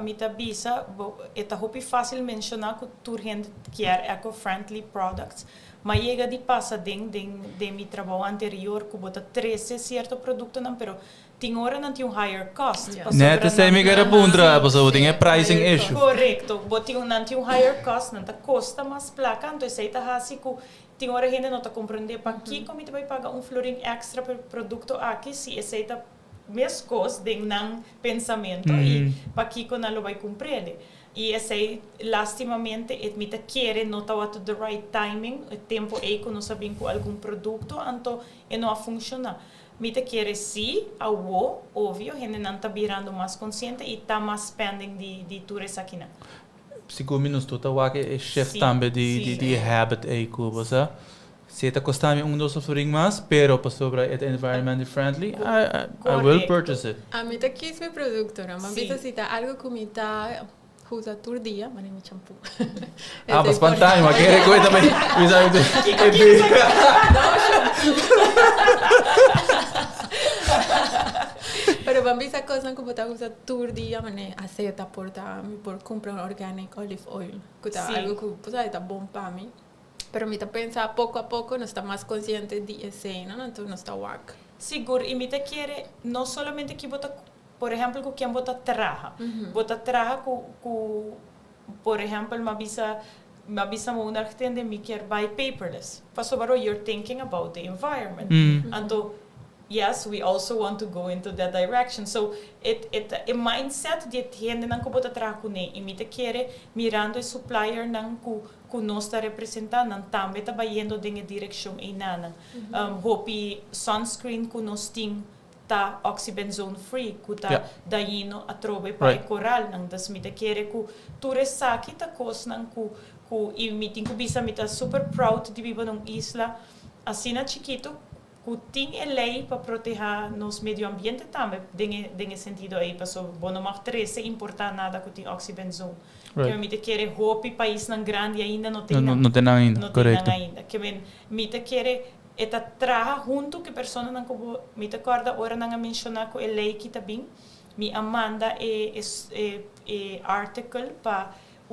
mita visa, está hopi fácil mencionar que tu gente quer eco-friendly products, mas chega de passa de mi trabalho anterior que bota 13 certo produto não, pero tinha hora não tinha higher cost. Neta sei me quer apuntar, pessoal, tinha pricing issue. Correcto, botinho não tinha higher cost, não tá custa mais placa, então sei tá assim que tinha hora gente não tá compreender para que como vai pagar florin extra per produto aqui se aceita mes cos de não pensamento e para que quando não vai cumprir. E esse lastimamente me quer não tá at the right timing, o tempo aí que não sabem com algum produto, então não funciona. Me quer sim, óbvio, a gente não está virando mais consciente e está mais spending de tudo isso aqui não. Sigur minus tuta wake é chef também de habit aí que você se está custando dos florin mais, pero para sobre é environment friendly, I will purchase it. A mí te quis mi producto, ¿no? Me necesita algo que me ta usa todo dia, mas nem shampoo. Mas pantay, mas quer coisa também. Pero bambisa cosa que botar usa todo dia, mas aceita por comprar organic olive oil, que tá algo que pues está bom para mim. Pero me pensa pouco a pouco, não está mais consciente de escena, então não está wack. Seguro, e me quer não somente que botar, por exemplo, que quem bota traja. Bota traja com por exemplo, uma bisa mo una gente me quer buy paperless. Paso baro, you're thinking about the environment. Então, yes, we also want to go into that direction. So, a mindset de gente não que bota traja com nem. E me quer mirando o supplier não que nós está representando, não também está indo em direção e nada. Hope sunscreen que nós temos tá oxybenzone free, que tá daí a trove para coral, não das me quer que tu resaki tá cos não que e me tinha bisa me tá super proud de viver numa isla assim na chiquito que tem lei para proteger nos meio ambiente também tem sentido aí para so bom não mais 13 importar nada que tem oxybenzone. Que me quer hope país não grande ainda não tem ainda, correto. Que me quer eta traja junto que persona não como me te acorda ora não mencionar com lei que tá bem me amanda article para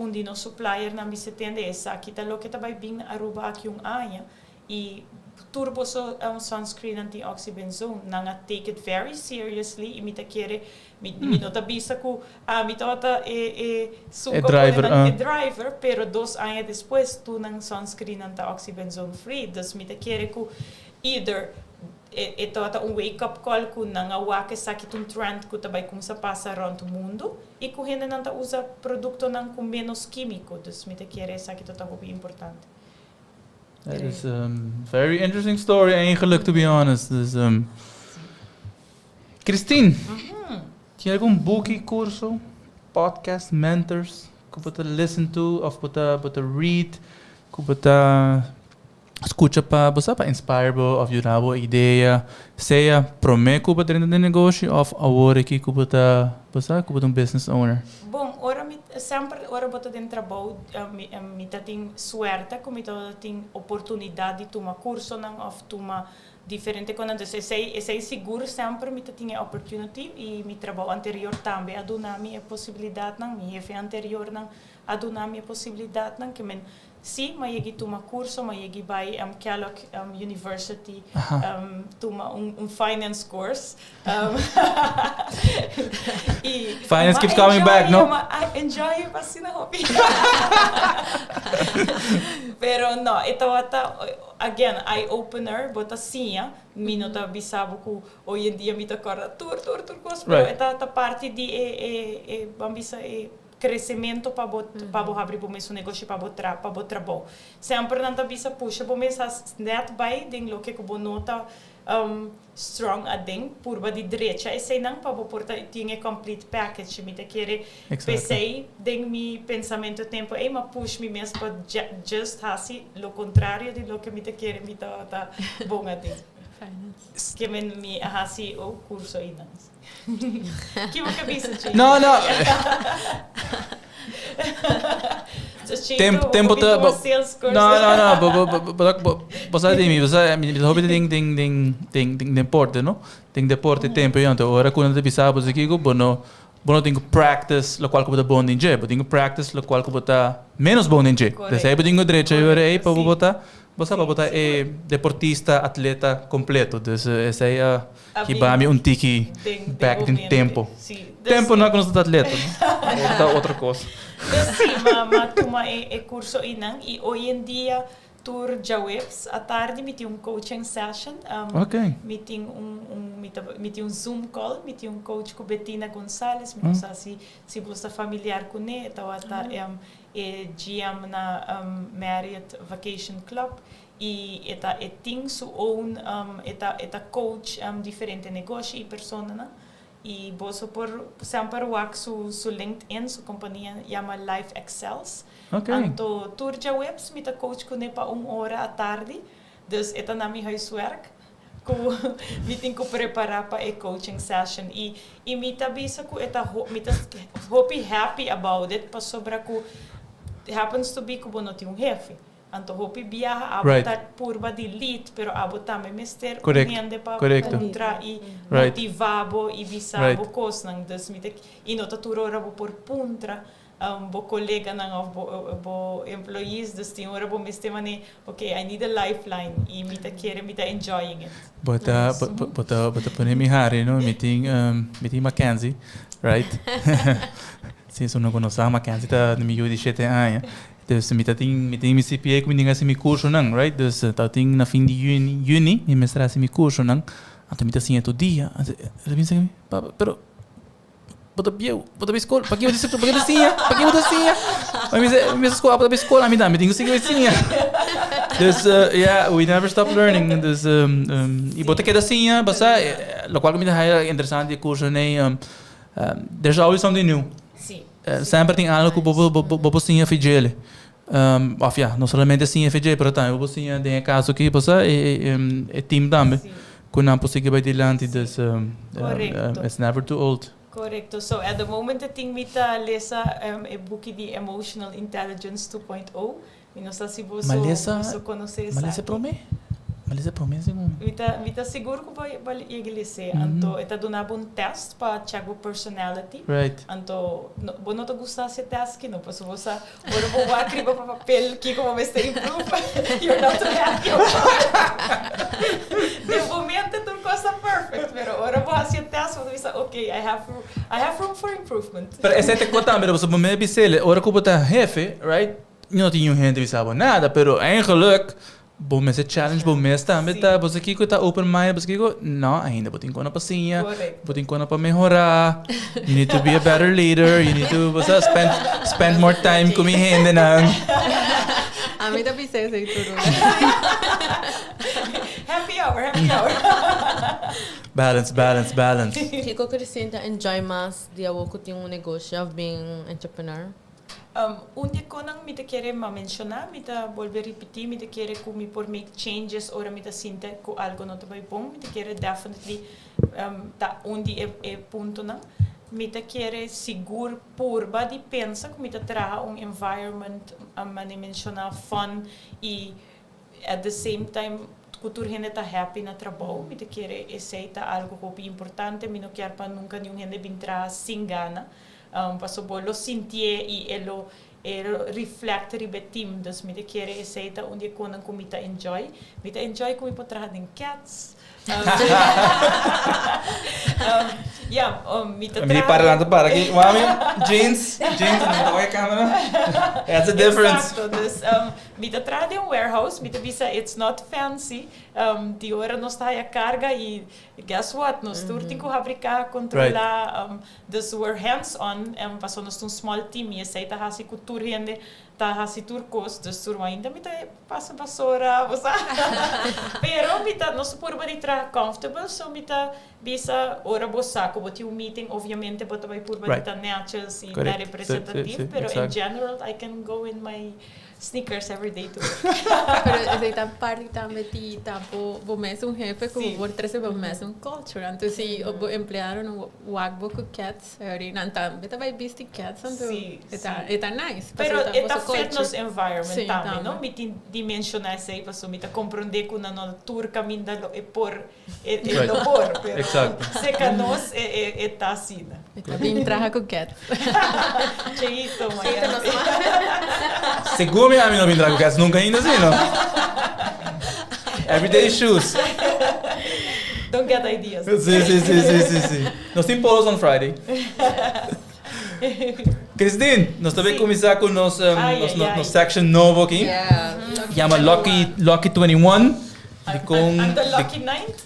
de no supplier na me setende essa aqui tá lo que tá bem Aruba aqui ano e turbo so sunscreen anti-oxybenzone não take it very seriously e me te quer me nota bisa que me tota driver pero 2 anos depois tu não sunscreen anti-oxybenzone free dus me te quer que either tota wake up call que não awake sakit trend que também começa a passar around o mundo e que gente não usa produto não com menos químico dus me te quer sakit tota muito importante. That is a very interesting story, eigenlijk, to be honest. Dus, Christine, tinha algum book, curso, podcast, mentors, que você listen to, ou você read, que você escuta para inspire, ou ajudar a ideia, seja prometo que você dentro do negócio, ou agora que você é um business owner? Bom, ora sempre ora bota dentro trabalho, mita tem suerte, como mita tem oportunidade de tomar curso não, ou tomar diferente coisas. Então, eu seguro sempre mita tinha opportunity e mi trabalho anterior também a donar minha possibilidade não, mi chefe anterior não a donar minha possibilidade não, que men sim, mas eu toma curso, mas eu vai Kellogg University toma finance course. E finance keeps coming back, no? I enjoy vacina hobby. Pero no, ito again, eye opener, bota sim, minuta bisabo ko hoje em dia mita corda tour pero esta parte de bambisa crescimento para abrir o meu negócio para o trabalho. Sempre não tá bisa puxa, o meu net by ding lo que o nota strong a ding curva de direita e sei não para o porta tinha complete package me te querer pensei ding mi pensamento tempo e ma push me mesmo para just assim lo contrário de lo que me te querer me tá bom a ding. Que me assim o curso aí não. Que você pensa? Não. Tempo tá. Não. Você de mim, você me hobby tem deporte, não? Tem deporte tempo então. Ora quando você sabe você que bono tenho practice, lo qual que bota bom ninja, tenho practice, lo qual que bota menos bom ninja. Então aí tenho direito aí para botar. Você vai botar deportista, atleta completo. Então, esse aí que vai me tiki back in tempo. Tempo não é quando você é atleta, não? É outra coisa. Sim, mas toma curso e hoje em dia tur jawebs à tarde me tinha coaching session. Me tinha Zoom call, me tinha coach com Bettina Gonçalves, não sei se você é familiar com ela, então GM na Marriott Vacation Club e tem seu own coach diferente negócio e persona e você por sempre work su LinkedIn su companhia chama Life Excels. Então turja webs me coach com para 1 hora à tarde, dus eta na mi huiswerk me tenho que preparar para a coaching session e me bisa ku eta happy about it para sobra ku happens to be como não tinha chefe. Então, hopi viaja a botar purba de lead, pero a botar me mister gente para contra e motivabo e bisabo cosnan das mite e nota turora por puntra bo colega nang bo employees das tinha ora bo mister mane okay I need a lifeline e mita quere mita enjoying it. Bota pone mi hari no meeting Mackenzie, right? Sim, se não conhece Mackenzie tá no meio de 7 anos. Dus me tem me CPA como ninguém se me curso não, right? Dus tá tem na fim de juni me mostrar se me curso não. Então me tá assim todo dia. Ele pensa que pero bota escola, para que eu disse para que eu assim? Mas me escola para escola me dá, me tenho que seguir assim. Dus we never stop learning. Dus e bota que assim, basta, lo qual me dá interessante curso né. There's always something new. Sempre tem algo que bobo sim fidele. Não somente sim fidele, pero também bobo sim tem caso que você é time também. Quando não possível vai adiante, dus it's never too old. Correcto. So at the moment I think mita lesa book de Emotional Intelligence 2.0. Não sei se você conhece essa. Malesa promete. Malesa promete Mita seguro que vai igreja. Então, eta donava test para check o personality. Right. Então, bom não te gostar esse test que não, porque você agora vou escrever para papel que como vai ser improve. You're not happy. De momento tu coisa perfect, pero agora vou fazer test para ver okay, I have room for improvement. Pero essa é a coisa também, você me bisele, agora que botar jefe, right? Não tinha gente que sabe nada, pero eigenlijk bom mas é challenge bom mas também tá você aqui que tá open mind você aqui não ainda botem com na pacinha botem com na para melhorar you need to be a better leader you need to você spend more time com minha gente não a mim também sei tudo happy hour balance que eu acrescenta enjoy mais de algo que tem negócio of being entrepreneur. Único não me te querer mencionar, me te volver repetir, me te querer que me por make changes ou me te sinta que algo não te vai bom, me te querer definitely tá onde é ponto não. Mita quiere seguro purba de pensa que mita traga environment mani mencionar fun e at the same time cultura gente tá happy na trabalho, mita quiere aceita algo que é importante, mi não quer para nunca nenhum gente bintra sem gana, passo bolo sentir e elo reflect ribe team, dus mita quiere aceita onde konan ko mita enjoy ko mi potra den cats. Mi parlando para aqui, jeans, não vai câmera. That's a difference. Exacto, dus mita trade um warehouse, mita visa it's not fancy. Die hora nós tá a carga e guess what, nós turti ko fabricar, controlar, dus we're hands on, passo nós um small team e aceita hasi cultura rende tá hasi turcos, dus tur ainda mita passa vassoura, pero mita nós purba de tra comfortable, so mita bisa ora bossa, como tinha meeting, obviamente bota vai purba de ta naturals e na representative, pero in general I can go in my sneakers every day to work. Pero esta parte também tá bo mesmo jefe como por três bo mesmo culture. Então se o empleado no wagbo com cats, aí não também vai vestir cats, então é nice. Pero é fitness environment também, não? Me dimensionar isso aí para sumir compreender que na tour caminho é por labor, pero se canos é tá assim. Tá bem traja com cats. Cheito, mas Seguro a mim não vendrá com cats nunca ainda assim, não? Everyday shoes. Don't get ideas. Sim. Nós temos polos on Friday. Christine, nós também começar com nosso section novo aqui. Chama Lucky 21. I'm the lucky ninth.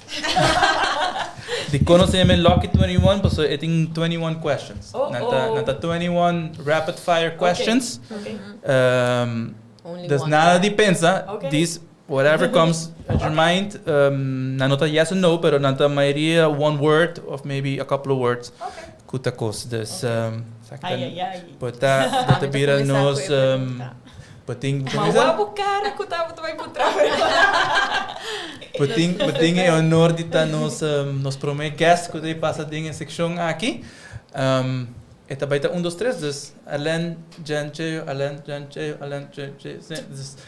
De quando se chama Lucky 21, porque eu tenho 21 questions. Nanta 21 rapid fire questions. Dus nada de pensa, this whatever comes at your mind, na nota yes or no, pero nanta maioria one word or maybe a couple of words. Kuta kos, dus bota bira nos Puting é honor de estar nos primeiro guest que passa em seção aqui. Eta baita 1, 2, 3, dus Alain, Janche.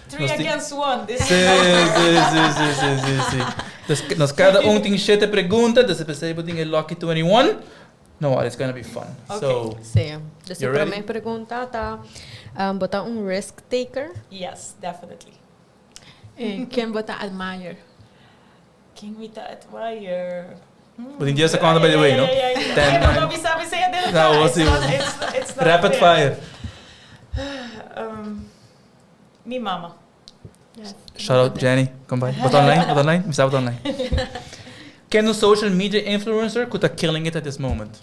3 against 1. Sim. Dus nós cada tem 7 perguntas, dus você tem Lucky 21. No, it's gonna be fun. So, sim. Dus a primeira pergunta tá botar risk taker? Yes, definitely. Quem botar admire? Quem me admire? But in just a count, by the way, no? It's not rapid fire. Me mama. Yes. Shout out Jenny. Come by. But online? Miss out online. Can a social media influencer could killing it at this moment?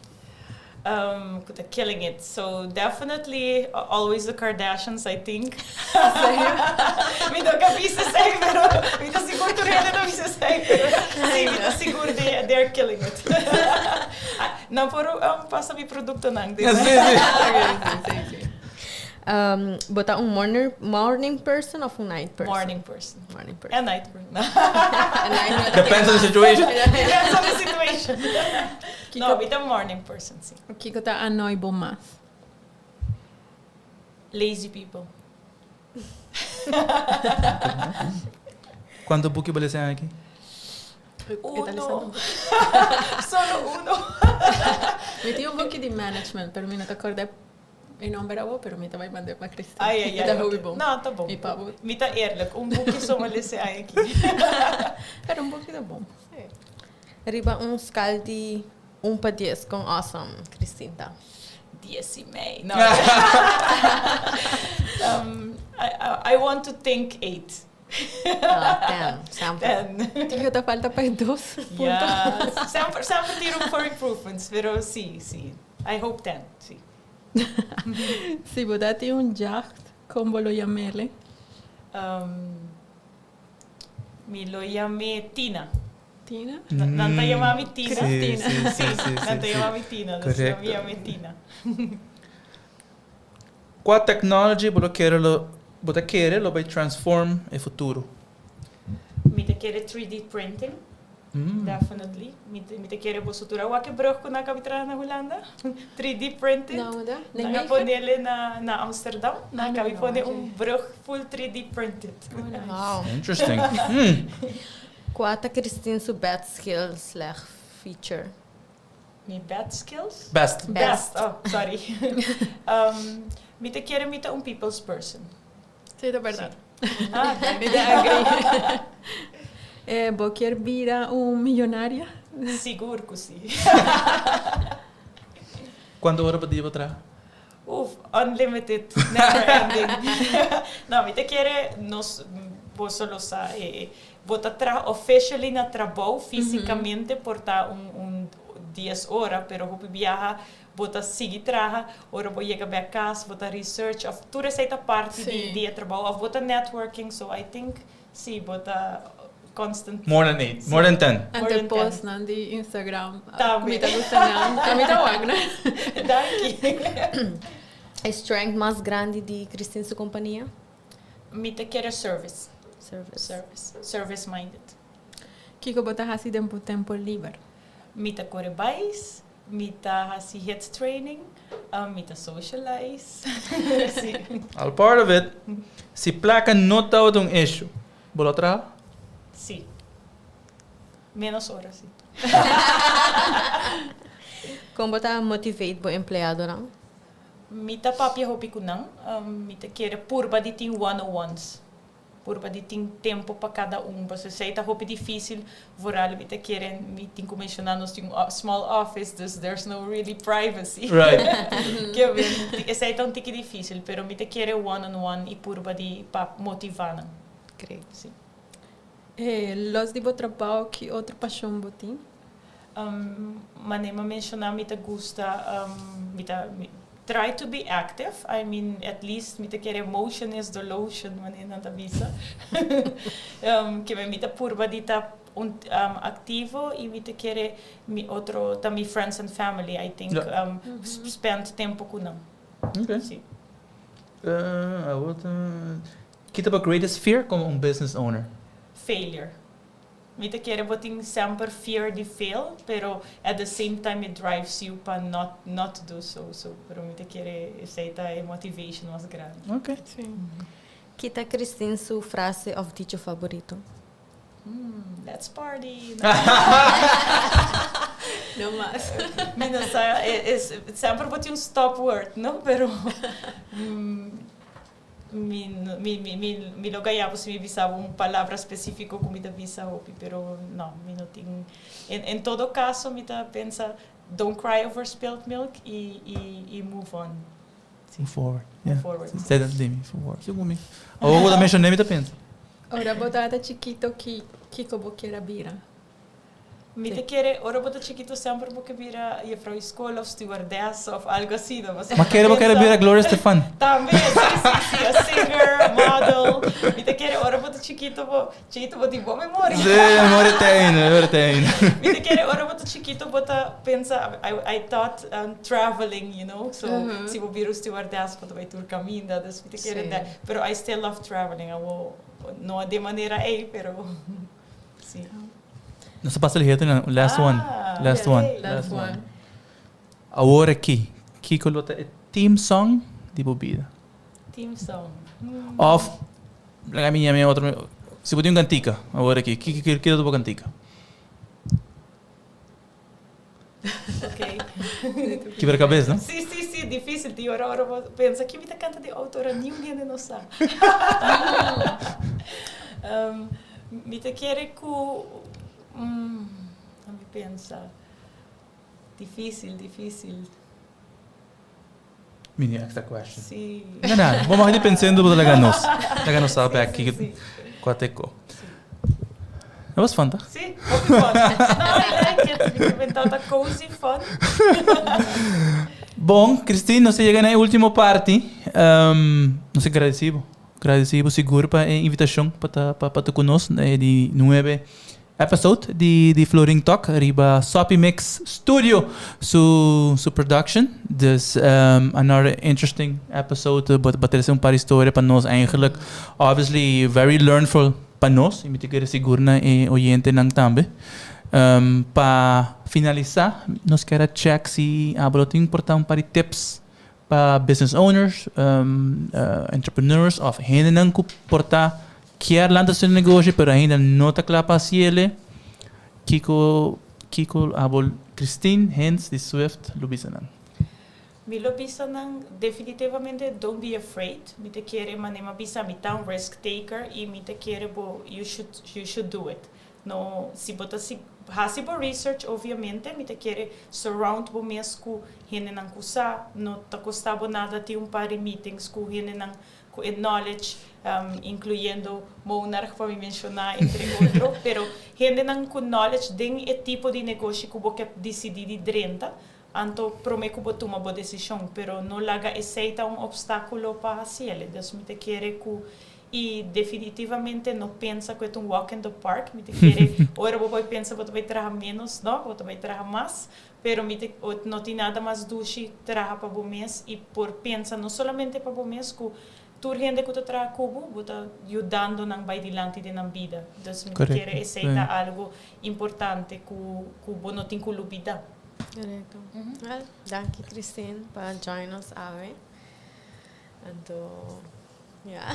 Killing it. So definitely always the Kardashians, I think. Mi do capisce sei, pero mi do sicuro tu rende non mi sei, pero sì, mi do sicuro they're killing it. Não por passa mi produto nang. Sim. Botar morning person or night person? Morning person. And night person. Depends on the situation. Depends on the situation. No, bita morning person, sim. O que tá annoy bom mais? Lazy people. Quanto book você aqui? Uno. Solo uno. Mi tinha book de management, pero mi não te acordei. E não era bom, pero mi te vai mandar para Cristina. Ai. Não, tá bom. Mi tá eerlijk. Book só uma lesse aqui. Era book da bom. Riba scala de 1 para 10 com awesome, Cristina. 10,5. No. I want to think 8. 10. Sempre. Tinha te falta para 2. Yeah. Sempre tem room for improvements, pero sim. I hope 10, sim. Se você tem jacht, como lo chamele? Me lo chamei Tina. Tina? Non ti chiamavi Tina? Sì. Non ti chiamavi Tina, adesso mi chiami Tina. Qual tecnologia você quer lo vai transform e futuro? Mi te chiede 3D printing. Definitely. Mite quere bosutura wa que brug ko na kabitra na Holanda. 3D printed. Nakaponele na Amsterdam. Nakapone brug full 3D printed. Wow. Interesting. Quata Christine su bad skills feature. Mi bad skills? Best. Oh, sorry. Mite quere mita people's person. Sí, de verdad. Vos quer vira millonaria? Seguro que sim. Quanto hora para dia para trás? Unlimited, never ending. Não, me te quer vos solo vos officially na trabalho fisicamente por estar 10 horas, pero vos viaja, vos seguir trabalhar, ora vos chega back casa, vos research, tudo essa parte de trabalho, vos networking, so I think sim, vos constant. More than 8, more than 10. Ante post na di Instagram. Me tá gostando. A mim tá wagner. Daqui. A strength mais grande de Christine sua companhia? Me te quer service minded. Kiko bota hasi tempo livre. Me te corre bais, me ta hasi head training, me ta socialize. All part of it. Se placa não tá um issue. Bola atrás? Sim. Menos horas, sim. Como botar motivate o empregado, não? Mita papia hopi kunang, mita quer purba de tem one-on-ones. Purba de tem tempo para cada Você sei tá hopi difícil, voral mita querem meeting commissionar nós tem small office, there's no really privacy. Right. Que bem, sei tá tique difícil, pero mita quer one-on-one e purba de pa motivar. Creio. Sim. Los de trabalho que outra paixão botim? Manema mencionar mita gusta, try to be active. I mean, at least mita quer emotion is the lotion, manena da visa. Que me mita purba dita activo e mita quer outro também friends and family. I think spend tempo com não. Okay. Sim. Kita ba greatest fear como business owner? Failure. Mita quer botin sempre fear de fail, pero at the same time it drives you para not do so. Pero mita quer aceita a motivation mais grande. Okay. Sim. Kita Christine su frase of teacher favorito? Let's party. No más. Sempre botin stop word, no? Pero mi lo ganhava se me visava palavra específica como me visa hopi, pero não, me não tenho. Em todo caso, me pensa, don't cry over spilled milk e move on. Move forward. Move forward. Say that to me. Forward. Segundo me. Ou vou também chamar me pensa. Ora botada chiquito que como queira vira. Me te quer, ora bota chiquito sempre porque vira ir para a escola, ou stewardess, ou algo assim. Mas quer vira Gloria Estefan. Também, sim, a singer, model. Me te quer, ora bota chiquito vou ter boa memória. Sim, memória tem. Me te quer, ora bota chiquito, pensa, I thought traveling, you know, so se vou vir o stewardess, vou ter caminho, das me te quer, pero I still love traveling. I will, não de maneira pero sim. Nasa passa liheto na last one. Agora aqui colota é team song de bebida. Team song. Of a minha outra. Se podia cantica, agora aqui. Que tu para cantica? Ok. Que para cabeça, não? Sim, difícil. De hora pensa que me canta de autora ninguém não sabe. Me te quer com me pensa. Difícil. Mini extra question. Sim. Não. Vamos aqui pensando por Laganos sabe aqui quateco. It was fun, tá? Sim, fun. No, I like it. We invented a cozy fun. Bom, Christine, nós chegamos na última parte. Nós agradecido seguro para a invitação para estar conosco de 9 episode de Floating Talk riba Soppy Mix Studio su production. Dus another interesting episode bater se par história para nós eigenlijk obviously very learnful para nós e me te quero seguro na oyente nang tambe. Para finalizar, nós queremos check se a boletim importa para tips para business owners, entrepreneurs, of gente não que porta quer lançar seu negócio, pero ainda não está claro para si ele. Kiko abol Christine Hens de Swift Lubisanang. Mi Lubisanang definitivamente don't be afraid. Mi te quiere manema bisa mi ta risk taker e mi te quiere bo you should do it. No si bota si hasibo research obviamente mi te quiere surround bo mesku hene nang kusa no ta costabo nada ti par meetings ku hene nang ku knowledge incluyendo monarch para me mencionar entre outros, pero hene nang ku knowledge ding e tipo de negócio que você decidir de drenta, anto prome que você toma boa decisão, pero no laga aceita obstáculo para fazer. Deus me te quer ku e definitivamente não pensa que é walk in the park, me te quer ora você pensa que você vai trabalhar menos, não, você vai trabalhar mais, pero me te não tem nada mais duche trabalhar para o mês e por pensa não somente para o mês que tur gente que trabalha cubo, você ajudando nang vai dilante de nang vida. Então, me quer aceita algo importante que você não tem que olvidar. Correto. Well, thank you, Christine, para join us hoy. Então, yeah.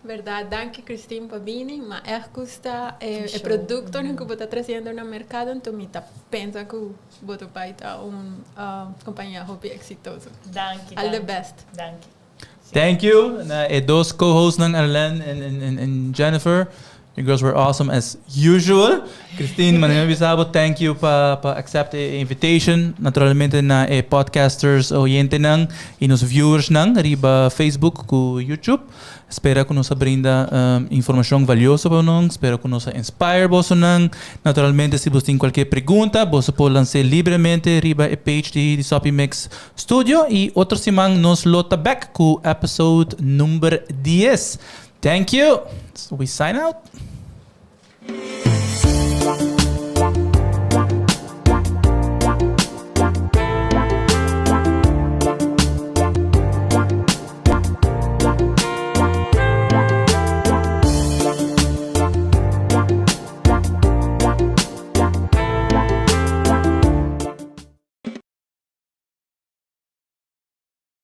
Verdade, danke Christine para vir, mas custa o produto que você está trazendo no mercado, então me pensa que você vai estar companhia hobby exitoso. Danke. All the best. Danke. Thank you. Those co-hosts ng Arlen and Jennifer. You girls were awesome as usual. Christine, mananabisabo, thank you pa accept the invitation. Naturalmente na podcasters oyente nang e nos viewers nang riba Facebook ku YouTube. Espero que nos brinda informação valiosa para nós. Espero que nos inspire você nang. Naturalmente, se você tem qualquer pergunta, você pode lançar livremente riba a page de Sopi Mix Studio e outra semana nos lota back ku episode number 10. Thank you. So we sign out.